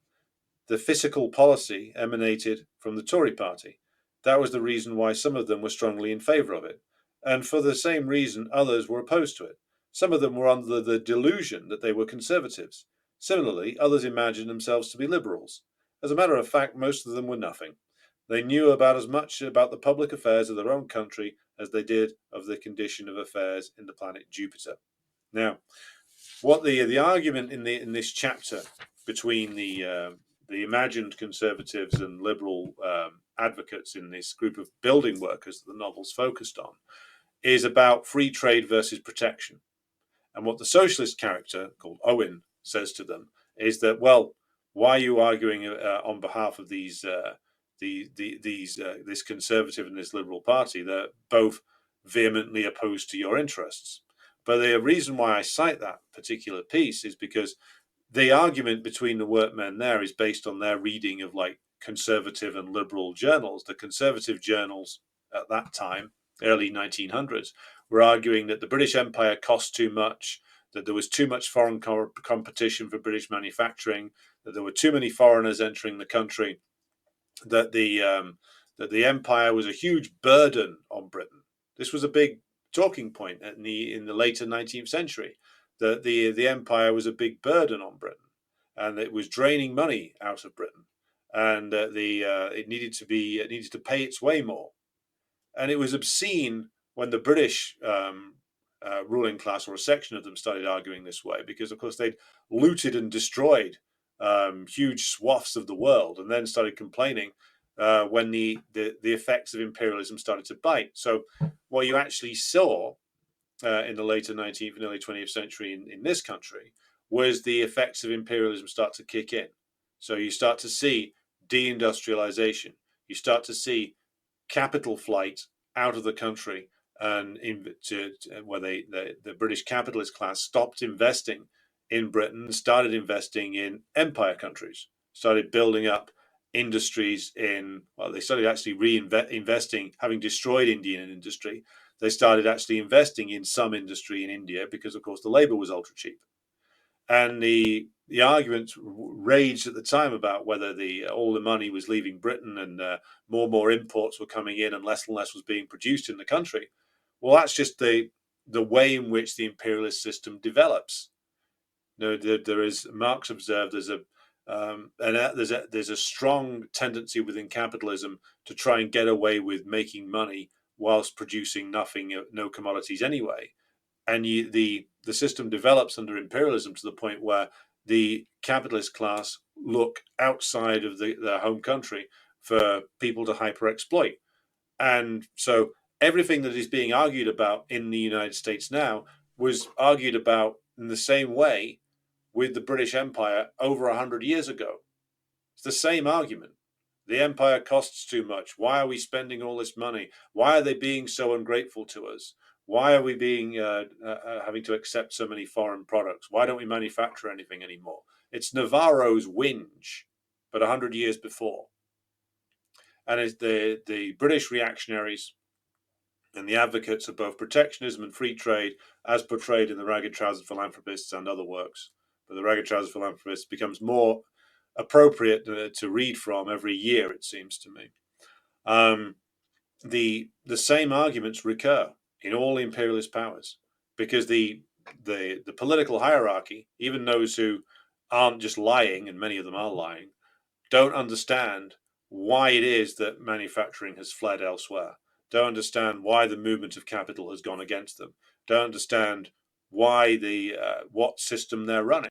The fiscal policy emanated from the Tory party. That was the reason why some of them were strongly in favour of it, and for the same reason others were opposed to it. Some of them were under the delusion that they were conservatives. Similarly, others imagined themselves to be liberals. As a matter of fact, most of them were nothing. They knew about as much about the public affairs of their own country as they did of the condition of affairs in the planet Jupiter. Now, what the argument in this chapter between the imagined conservatives and liberal advocates in this group of building workers that the novel's focused on is about free trade versus protection. And what the socialist character called Owen says to them is that, well, why are you arguing on behalf of this conservative and this liberal party? They're both vehemently opposed to your interests. But the reason why I cite that particular piece is because the argument between the workmen there is based on their reading of like conservative and liberal journals. The conservative journals at that time, early 1900s, were arguing that the British Empire cost too much, that there was too much foreign competition for British manufacturing, that there were too many foreigners entering the country, that the empire was a huge burden on Britain. This was a big talking point in the later 19th century, that the empire was a big burden on Britain, and it was draining money out of Britain, and it needed to pay its way more. And it was obscene when the British ruling class, or a section of them, started arguing this way, because of course they'd looted and destroyed huge swaths of the world, and then started complaining when the effects of imperialism started to bite. So what you actually saw in the later 19th and early 20th century in this country was the effects of imperialism start to kick in. So you start to see deindustrialization. You start to see capital flight out of the country, and where the British capitalist class stopped investing in Britain, started investing in empire countries, started building up industries they started actually reinvesting, having destroyed Indian industry. They started actually investing in some industry in India because, of course, the labor was ultra cheap. And the argument raged at the time about whether all the money was leaving Britain and more imports were coming in and less was being produced in the country. Well, that's just the way in which the imperialist system develops. There is, Marx observed, there's a strong tendency within capitalism to try and get away with making money whilst producing no commodities anyway. And the system develops under imperialism to the point where the capitalist class look outside of their home country for people to hyper-exploit. And so everything that is being argued about in the United States now was argued about in the same way with the British Empire over 100 years ago. It's the same argument. The empire costs too much. Why are we spending all this money? Why are they being so ungrateful to us? Why are we being having to accept so many foreign products? Why don't we manufacture anything anymore? It's Navarro's whinge, but 100 years before. And it's the British reactionaries and the advocates of both protectionism and free trade, as portrayed in the Ragged Trousered Philanthropists and other works. But the Ragged Trousered Philanthropists becomes more appropriate to read from every year, it seems to me. The same arguments recur in all imperialist powers, because the political hierarchy, even those who aren't just lying, and many of them are lying, don't understand why it is that manufacturing has fled elsewhere, don't understand why the movement of capital has gone against them, don't understand why what system they're running.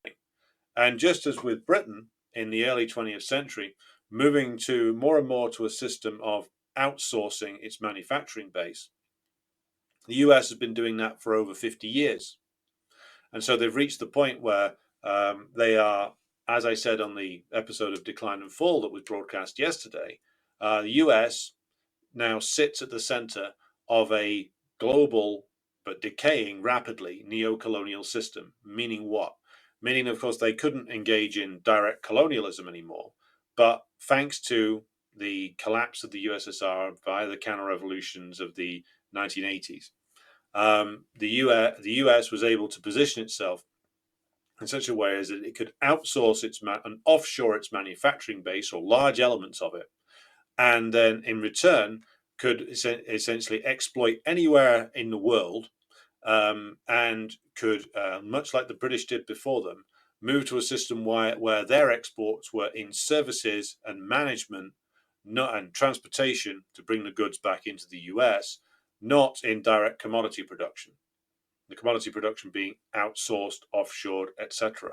And just as with Britain in the early 20th century, moving to more and more to a system of outsourcing its manufacturing base, the US has been doing that for over 50 years. And so they've reached the point where they are, as I said on the episode of Decline and Fall that was broadcast yesterday, the US now sits at the center of a global but decaying rapidly neo-colonial system. Meaning what? Meaning, of course, they couldn't engage in direct colonialism anymore. But thanks to the collapse of the USSR via the counter-revolutions of the 1980s, the US was able to position itself in such a way as that it could outsource and offshore its manufacturing base, or large elements of it, and then in return could essentially exploit anywhere in the world, and could, much like the British did before them, move to a system where their exports were in services and management, and transportation to bring the goods back into the US, not in direct commodity production. The commodity production being outsourced, offshored, etc.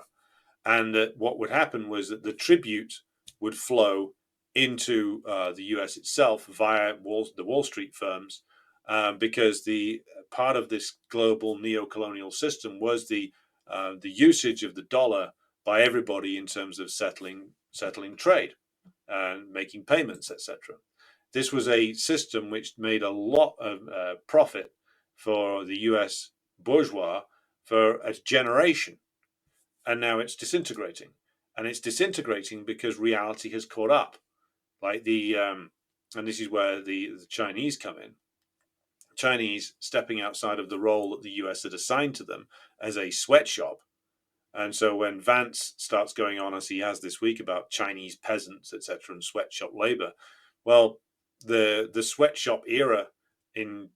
And what would happen was that the tribute would flow into the US itself via the Wall Street firms, because the part of this global neo-colonial system was the usage of the dollar by everybody in terms of settling trade and making payments, etc. This was a system which made a lot of profit for the US bourgeois for a generation, and now it's disintegrating. And it's disintegrating because reality has caught up. Like and this is where the Chinese come in. Chinese stepping outside of the role that the US had assigned to them as a sweatshop. And so when Vance starts going on, as he has this week, about Chinese peasants, etc., and sweatshop labor, well, the sweatshop era in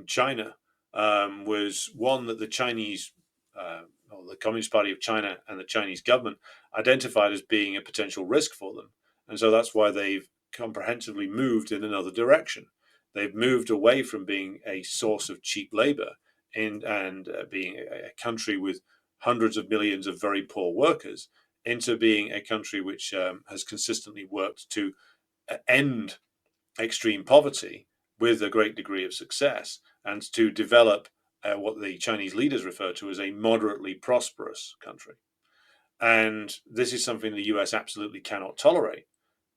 China was one that the Chinese, or the Communist Party of China and the Chinese government identified as being a potential risk for them. And so that's why they've comprehensively moved in another direction. They've moved away from being a source of cheap labor and being a country with hundreds of millions of very poor workers, into being a country which has consistently worked to end extreme poverty with a great degree of success, and to develop what the Chinese leaders refer to as a moderately prosperous country. And this is something the US absolutely cannot tolerate,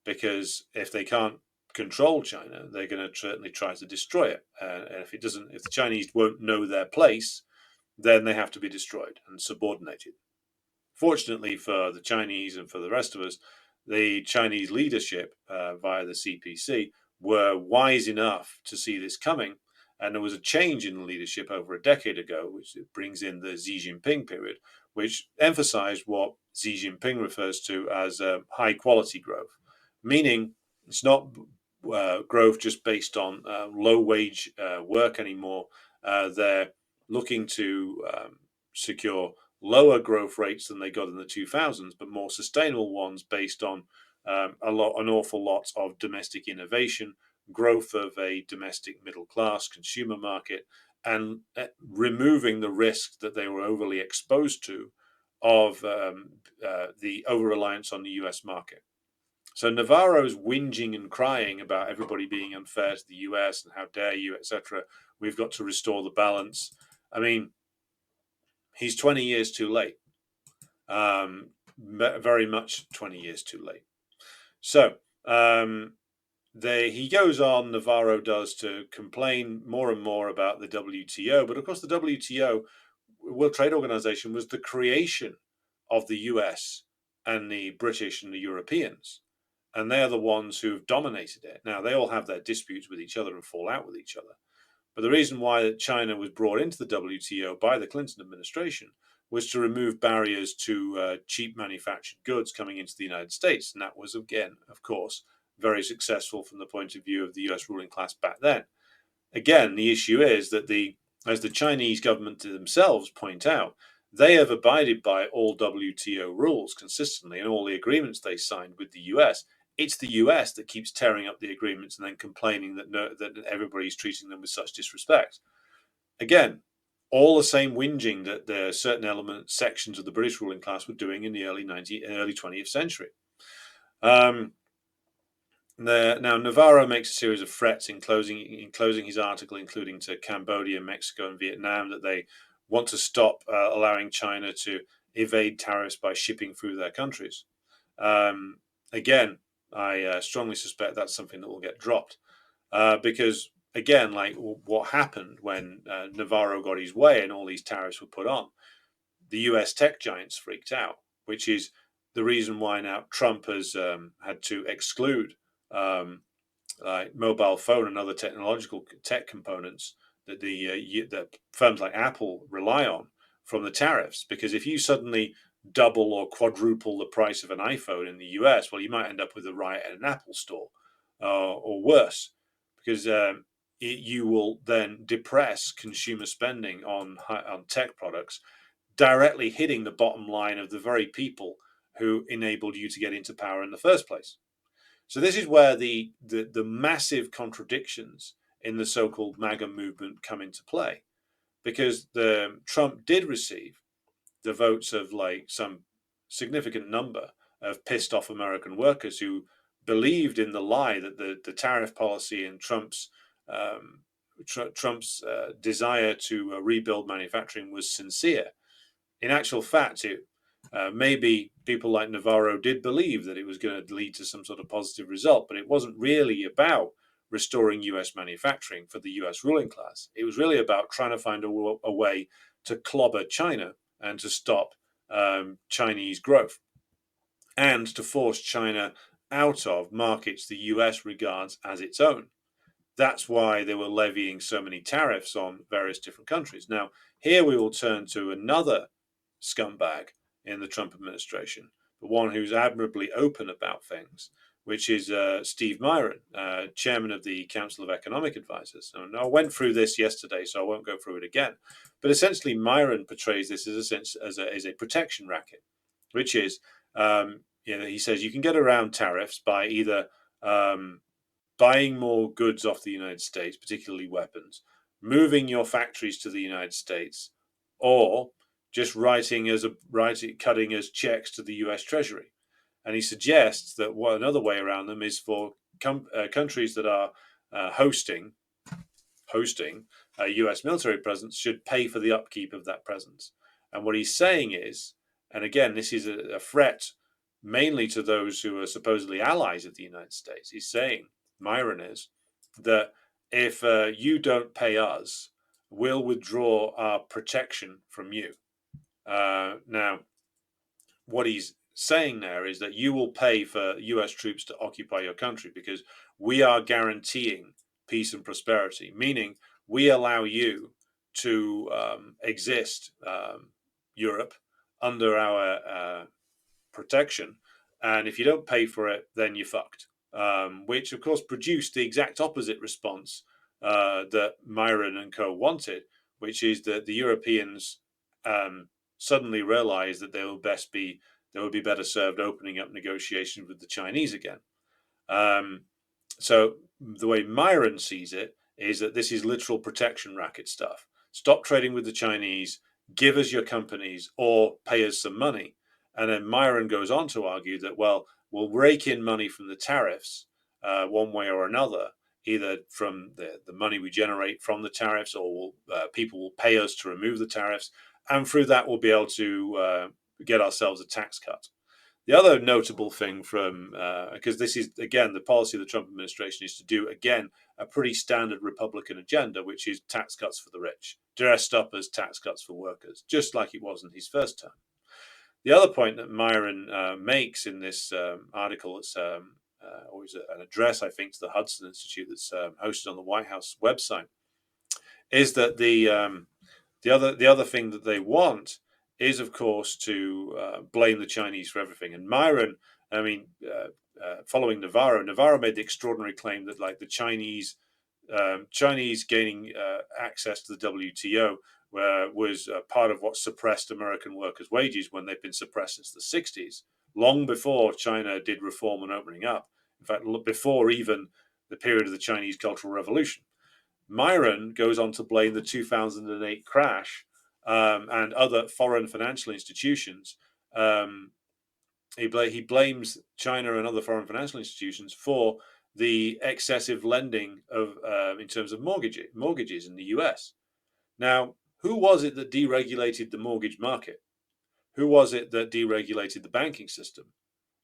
because if they can't control China, they're going to certainly try to destroy it. And if the Chinese won't know their place, then they have to be destroyed and subordinated. Fortunately for the Chinese and for the rest of us, the Chinese leadership via the CPC were wise enough to see this coming, and there was a change in the leadership over a decade ago, which brings in the Xi Jinping period, which emphasized what Xi Jinping refers to as high quality growth, meaning it's not growth just based on low wage work anymore. They're looking to secure lower growth rates than they got in the 2000s, but more sustainable ones based on an awful lot of domestic innovation, growth of a domestic middle class consumer market, and removing the risk that they were overly exposed to of the over-reliance on the US market. So Navarro's whinging and crying about everybody being unfair to the US and how dare you, etc. We've got to restore the balance. I mean, he's 20 years too late. Very much 20 years too late. So he goes on, Navarro does, to complain more and more about the WTO. But of course, the WTO, World Trade Organization, was the creation of the US and the British and the Europeans. And they are the ones who've dominated it. Now, they all have their disputes with each other and fall out with each other. But the reason why China was brought into the WTO by the Clinton administration was to remove barriers to cheap manufactured goods coming into the United States. And that was, again, of course, very successful from the point of view of the US ruling class back then. Again, the issue is that as the Chinese government themselves point out, they have abided by all WTO rules consistently and all the agreements they signed with the US. It's the US that keeps tearing up the agreements and then complaining that everybody's treating them with such disrespect. Again, all the same whinging that the certain sections of the British ruling class were doing in the early 20th century. Now, Navarro makes a series of threats in closing his article, including to Cambodia, Mexico, and Vietnam, that they want to stop allowing China to evade tariffs by shipping through their countries. Again, I strongly suspect that's something that will get dropped because, again, like what happened when Navarro got his way and all these tariffs were put on, the US tech giants freaked out, which is the reason why now Trump has had to exclude like mobile phone and other technological tech components that the firms like Apple rely on from the tariffs. Because if you suddenly double or quadruple the price of an iPhone in the US, well, you might end up with a riot at an Apple store or worse, because you will then depress consumer spending on tech products, directly hitting the bottom line of the very people who enabled you to get into power in the first place. So this is where the massive contradictions in the so-called MAGA movement come into play, because Trump did receive the votes of like some significant number of pissed off American workers who believed in the lie that the tariff policy and Trump's desire to rebuild manufacturing was sincere. In actual fact, maybe people like Navarro did believe that it was going to lead to some sort of positive result, but it wasn't really about restoring US manufacturing for the US ruling class. It was really about trying to find a way to clobber China and to stop Chinese growth and to force China out of markets the US regards as its own. That's why they were levying so many tariffs on various different countries. Now, here we will turn to another scumbag in the Trump administration, but one who's admirably open about things, which is Steve Myron, chairman of the Council of Economic Advisors. And I went through this yesterday, so I won't go through it again. But essentially, Myron portrays this as a protection racket, which is, he says you can get around tariffs by either buying more goods off the United States, particularly weapons, moving your factories to the United States, or just cutting as checks to the US Treasury. And he suggests that another way around them is for countries that are hosting a US military presence should pay for the upkeep of that presence. And what he's saying is, and again, this is a threat mainly to those who are supposedly allies of the United States. He's saying, Myron is, that if you don't pay us, we'll withdraw our protection from you. Now, what he's saying there is that you will pay for US troops to occupy your country because we are guaranteeing peace and prosperity, meaning we allow you to exist, Europe, under our protection. And if you don't pay for it, then you're fucked. Which, of course, produced the exact opposite response that Myron and co wanted, which is that the Europeans suddenly realized that they would be better served opening up negotiations with the Chinese again. So the way Myron sees it is that this is literal protection racket stuff. Stop trading with the Chinese, give us your companies, or pay us some money. And then Myron goes on to argue that, well, we'll rake in money from the tariffs one way or another, either from the money we generate from the tariffs, or people will pay us to remove the tariffs. And through that, we'll be able to get ourselves a tax cut. The other notable thing from, because this is, again, the policy of the Trump administration is to do, again, a pretty standard Republican agenda, which is tax cuts for the rich, dressed up as tax cuts for workers, just like it was in his first term. The other point that Myron makes in this article, it's always an address, I think, to the Hudson Institute that's hosted on the White House website, is that the other thing that they want is, of course, to blame the Chinese for everything. And Myron, I mean, following Navarro made the extraordinary claim that, like, the Chinese gaining access to the WTO was part of what suppressed American workers' wages when they've been suppressed since the 60s, long before China did reform and opening up. In fact, before even the period of the Chinese Cultural Revolution. Myron goes on to blame the 2008 crash and other foreign financial institutions. He blames China and other foreign financial institutions for the excessive lending of in terms of mortgages in the US. Now, who was it that deregulated the mortgage market? Who was it that deregulated the banking system?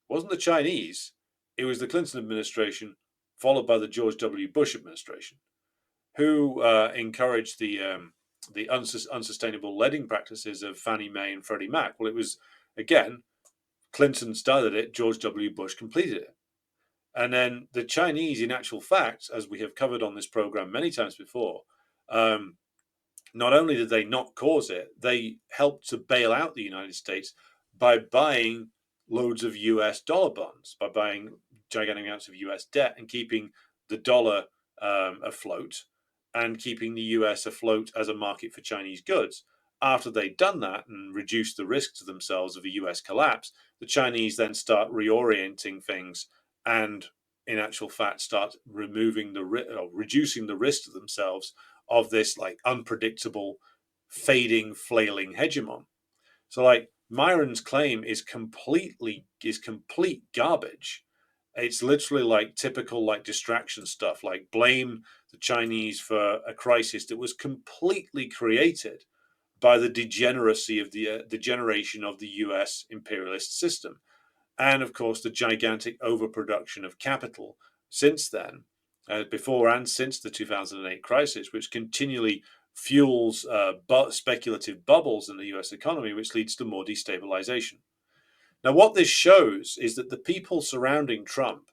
It wasn't the Chinese. It was the Clinton administration, followed by the George W. Bush administration, who encouraged the unsustainable lending practices of Fannie Mae and Freddie Mac. Well, it was, again, Clinton started it, George W. Bush completed it. And then the Chinese, in actual fact, as we have covered on this program many times before, not only did they not cause it, they helped to bail out the United States by buying loads of US dollar bonds, by buying gigantic amounts of US debt and keeping the dollar afloat and keeping the US afloat as a market for Chinese goods. After they'd done that and reduced the risk to themselves of a US collapse, the Chinese then start reorienting things and, in actual fact, start reducing the risk to themselves of this, like, unpredictable, fading, flailing hegemon. So, like, Myron's claim is complete garbage. It's literally like typical, like, distraction stuff, like blame the Chinese for a crisis that was completely created by the degeneracy of the degeneration of the US imperialist system. And, of course, the gigantic overproduction of capital since then, before and since the 2008 crisis, which continually fuels speculative bubbles in the US economy, which leads to more destabilization. Now, what this shows is that the people surrounding Trump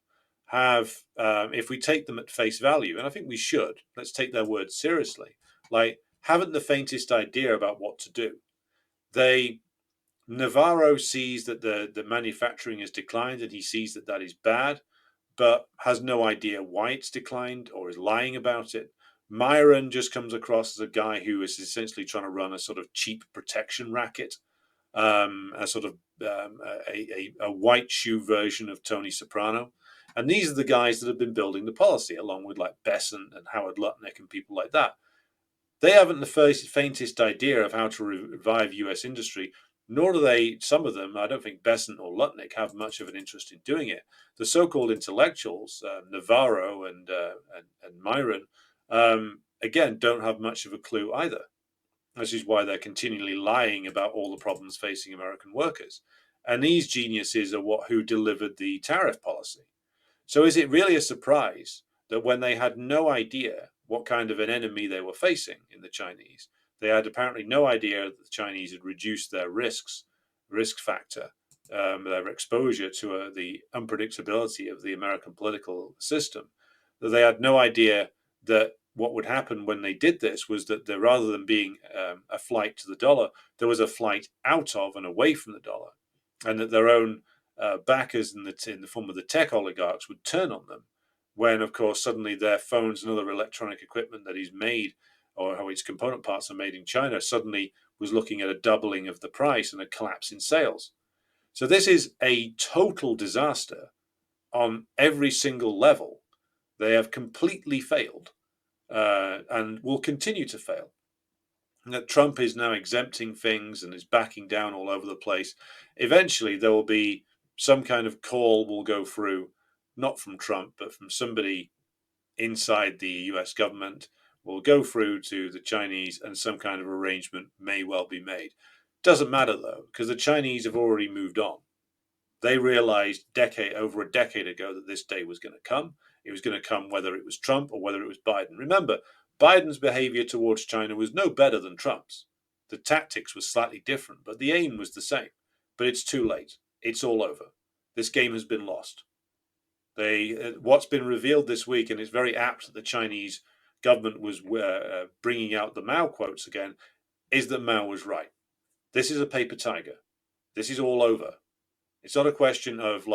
have, if we take them at face value, and I think we should, let's take their words seriously, like, haven't the faintest idea about what to do. Navarro sees that the manufacturing has declined, and he sees that that is bad, but has no idea why it's declined or is lying about it. Myron just comes across as a guy who is essentially trying to run a sort of cheap protection racket, a sort of a white shoe version of Tony Soprano. And these are the guys that have been building the policy, along with, like, Besant and Howard Lutnick and people like that. They haven't the faintest idea of how to revive US industry, nor do they, some of them, I don't think Besant or Lutnick have much of an interest in doing it. The so-called intellectuals, Navarro and Myron, again, don't have much of a clue either. This is why they're continually lying about all the problems facing American workers. And these geniuses are who delivered the tariff policy. So is it really a surprise that when they had no idea what kind of an enemy they were facing in the Chinese, they had apparently no idea that the Chinese had reduced their risk factor, their exposure to the unpredictability of the American political system, that they had no idea that what would happen when they did this was that rather than being a flight to the dollar, there was a flight out of and away from the dollar, and that their own backers in the form of the tech oligarchs would turn on them when, of course, suddenly their phones and other electronic equipment that is made, or how its component parts are made in China, suddenly was looking at a doubling of the price and a collapse in sales. So this is a total disaster on every single level. They have completely failed and will continue to fail. And that Trump is now exempting things and is backing down all over the place. Eventually, there will be some kind of call will go through, not from Trump, but from somebody inside the US government, will go through to the Chinese, and some kind of arrangement may well be made. Doesn't matter, though, because the Chinese have already moved on. They realized over a decade ago that this day was going to come. It was going to come whether it was Trump or whether it was Biden. Remember, Biden's behavior towards China was no better than Trump's. The tactics were slightly different, but the aim was the same. But it's too late. It's all over. This game has been lost. What's been revealed this week, and it's very apt that the Chinese government was bringing out the Mao quotes again, is that Mao was right. This is a paper tiger. This is all over. It's not a question of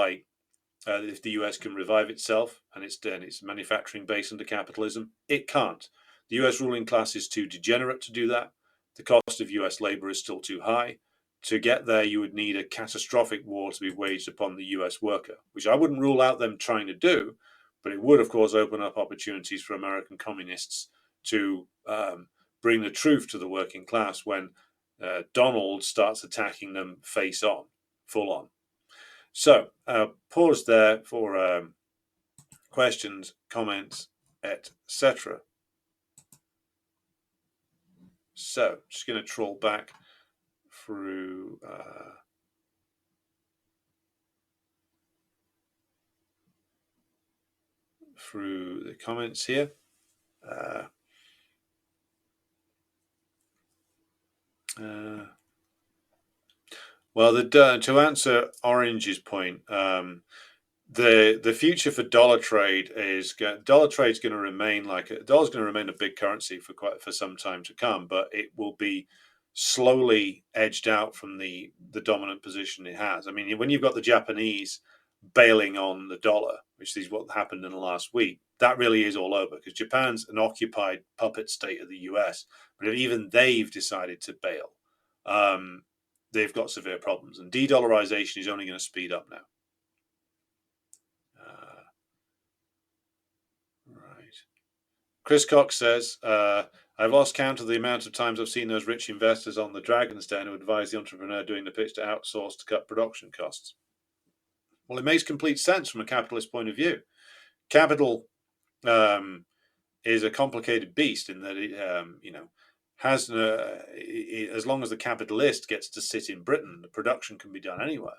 if the US can revive itself and its manufacturing base under capitalism. It can't. The US ruling class is too degenerate to do that. The cost of US labor is still too high. To get there, you would need a catastrophic war to be waged upon the US worker, which I wouldn't rule out them trying to do, but it would, of course, open up opportunities for American communists to bring the truth to the working class when Donald starts attacking them face on, full on. So, pause there for questions, comments, etc. So, just going to troll back through the comments here. Well, to answer Orange's point, the future for dollar trade is going to remain dollar's going to remain a big currency for some time to come, but it will be slowly edged out from the dominant position it has. I mean, when you've got the Japanese bailing on the dollar, which is what happened in the last week, that really is all over, because Japan's an occupied puppet state of the US. But if even they've decided to bail, they've got severe problems, and de-dollarization is only going to speed up now. Right. Chris Cox says, I've lost count of the amount of times I've seen those rich investors on the Dragon's Den who advise the entrepreneur doing the pitch to outsource to cut production costs. Well, it makes complete sense from a capitalist point of view. Capital is a complicated beast in that it, has as long as the capitalist gets to sit in Britain, the production can be done anywhere.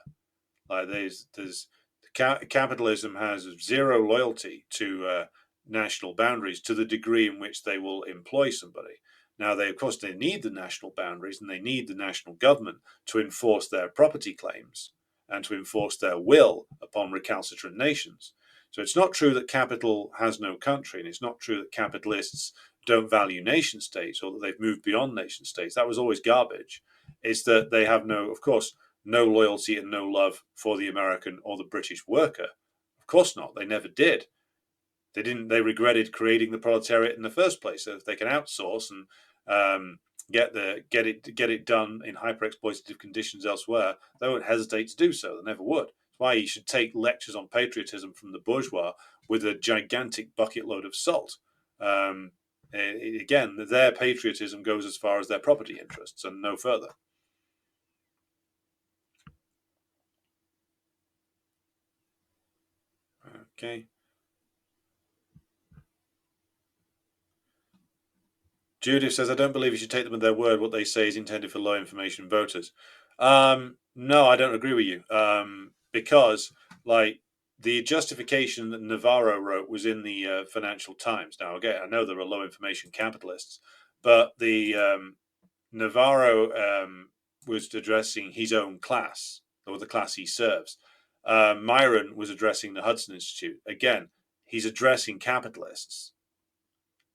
Capitalism has zero loyalty to national boundaries to the degree in which they will employ somebody. Now, of course, they need the national boundaries and they need the national government to enforce their property claims and to enforce their will upon recalcitrant nations. So it's not true that capital has no country, and it's not true that capitalists don't value nation states or that they've moved beyond nation states. That was always garbage. It's that they have no loyalty and no love for the American or the British worker. Of course not. They never did. They regretted creating the proletariat in the first place. So if they can outsource and get it done in hyper-exploitative conditions elsewhere, they won't hesitate to do so. They never would. That's why you should take lectures on patriotism from the bourgeois with a gigantic bucket load of salt. Again, their patriotism goes as far as their property interests and no further. Okay. Judith says, I don't believe you should take them at their word. What they say is intended for low information voters. No, I don't agree with you. Because the justification that Navarro wrote was in the Financial Times. Now, again, I know there are low information capitalists, but the Navarro was addressing his own class, or the class he serves. Myron was addressing the Hudson Institute. Again, he's addressing capitalists.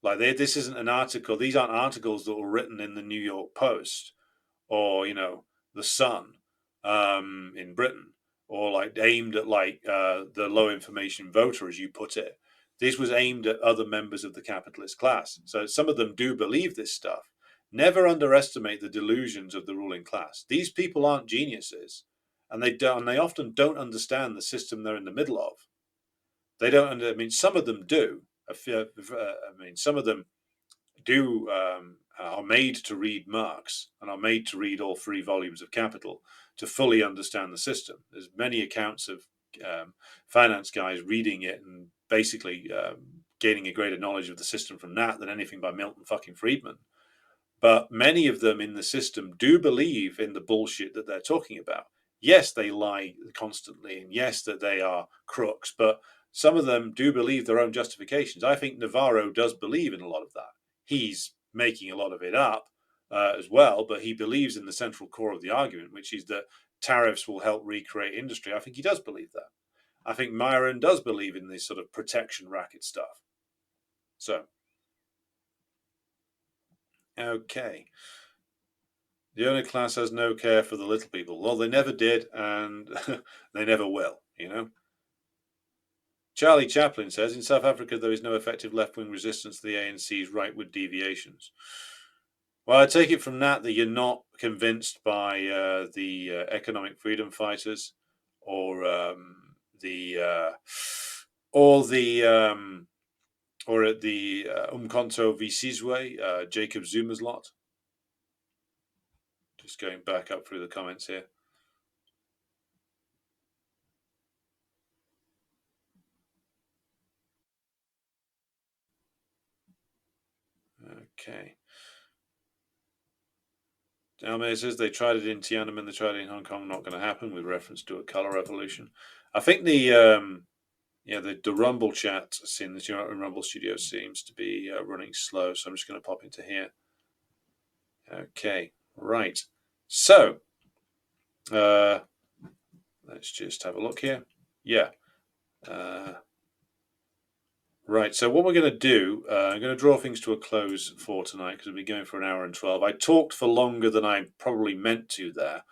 This isn't an article. These aren't articles that were written in the New York Post or, the Sun in Britain, or aimed at the low information voter, as you put it. This was aimed at other members of the capitalist class. So some of them do believe this stuff. Never underestimate the delusions of the ruling class. These people aren't geniuses, and they often don't understand the system they're in the middle of. They don't. I mean, some of them do. Some of them do are made to read Marx and are made to read all 3 volumes of Capital to fully understand the system. There's many accounts of finance guys reading it and basically gaining a greater knowledge of the system from that than anything by Milton fucking Friedman. But many of them in the system do believe in the bullshit that they're talking about. yes, they lie constantly, and yes, that they are crooks, but some of them do believe their own justifications. I think Navarro does believe in a lot of that. He's making a lot of it up as well, but he believes in the central core of the argument, which is that tariffs will help recreate industry. I think he does believe that. I think Myron does believe in this sort of protection racket stuff. So, okay. The owner class has no care for the little people. Well, they never did, and they never will, you know. Charlie Chaplin says, in South Africa, there is no effective left-wing resistance to the ANC's rightward deviations. Well, I take it from that you're not convinced by the economic freedom fighters or the Umkhonto v Sizwe, Jacob Zuma's lot. Just going back up through the comments here. Okay. Almeida says they tried it in Tiananmen, they tried it in Hong Kong, not going to happen, with reference to a color revolution. I think the Rumble chat in the Rumble studio seems to be running slow, so I'm just going to pop into here. Okay, right. So, let's just have a look here. Yeah. Right, so what we're going to do, I'm going to draw things to a close for tonight because we'll be going for an hour and 12. I talked for longer than I probably meant to there,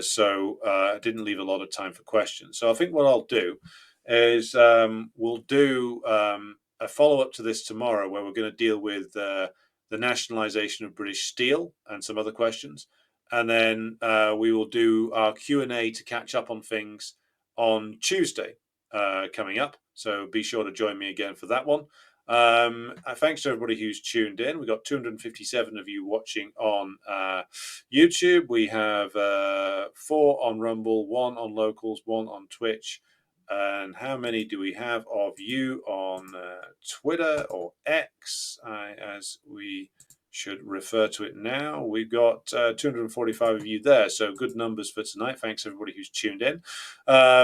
so I didn't leave a lot of time for questions. So I think what I'll do is we'll do a follow-up to this tomorrow where we're going to deal with the nationalisation of British steel and some other questions. And then we will do our Q&A to catch up on things on Tuesday coming up. So be sure to join me again for that one. Thanks to everybody who's tuned in. We've got 257 of you watching on YouTube. We have 4 on Rumble, 1 on Locals, 1 on Twitch. And how many do we have of you on Twitter or X, as we should refer to it now? We've got 245 of you there, so good numbers for tonight. Thanks everybody who's tuned in.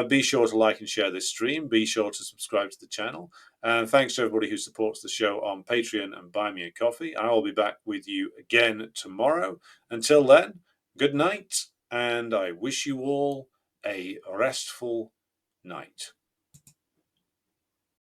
Be sure to like and share this stream. Be sure to subscribe to the channel. And thanks to everybody who supports the show on Patreon and Buy Me a Coffee. I will be back with you again tomorrow. Until then, good night, and I wish you all a restful night.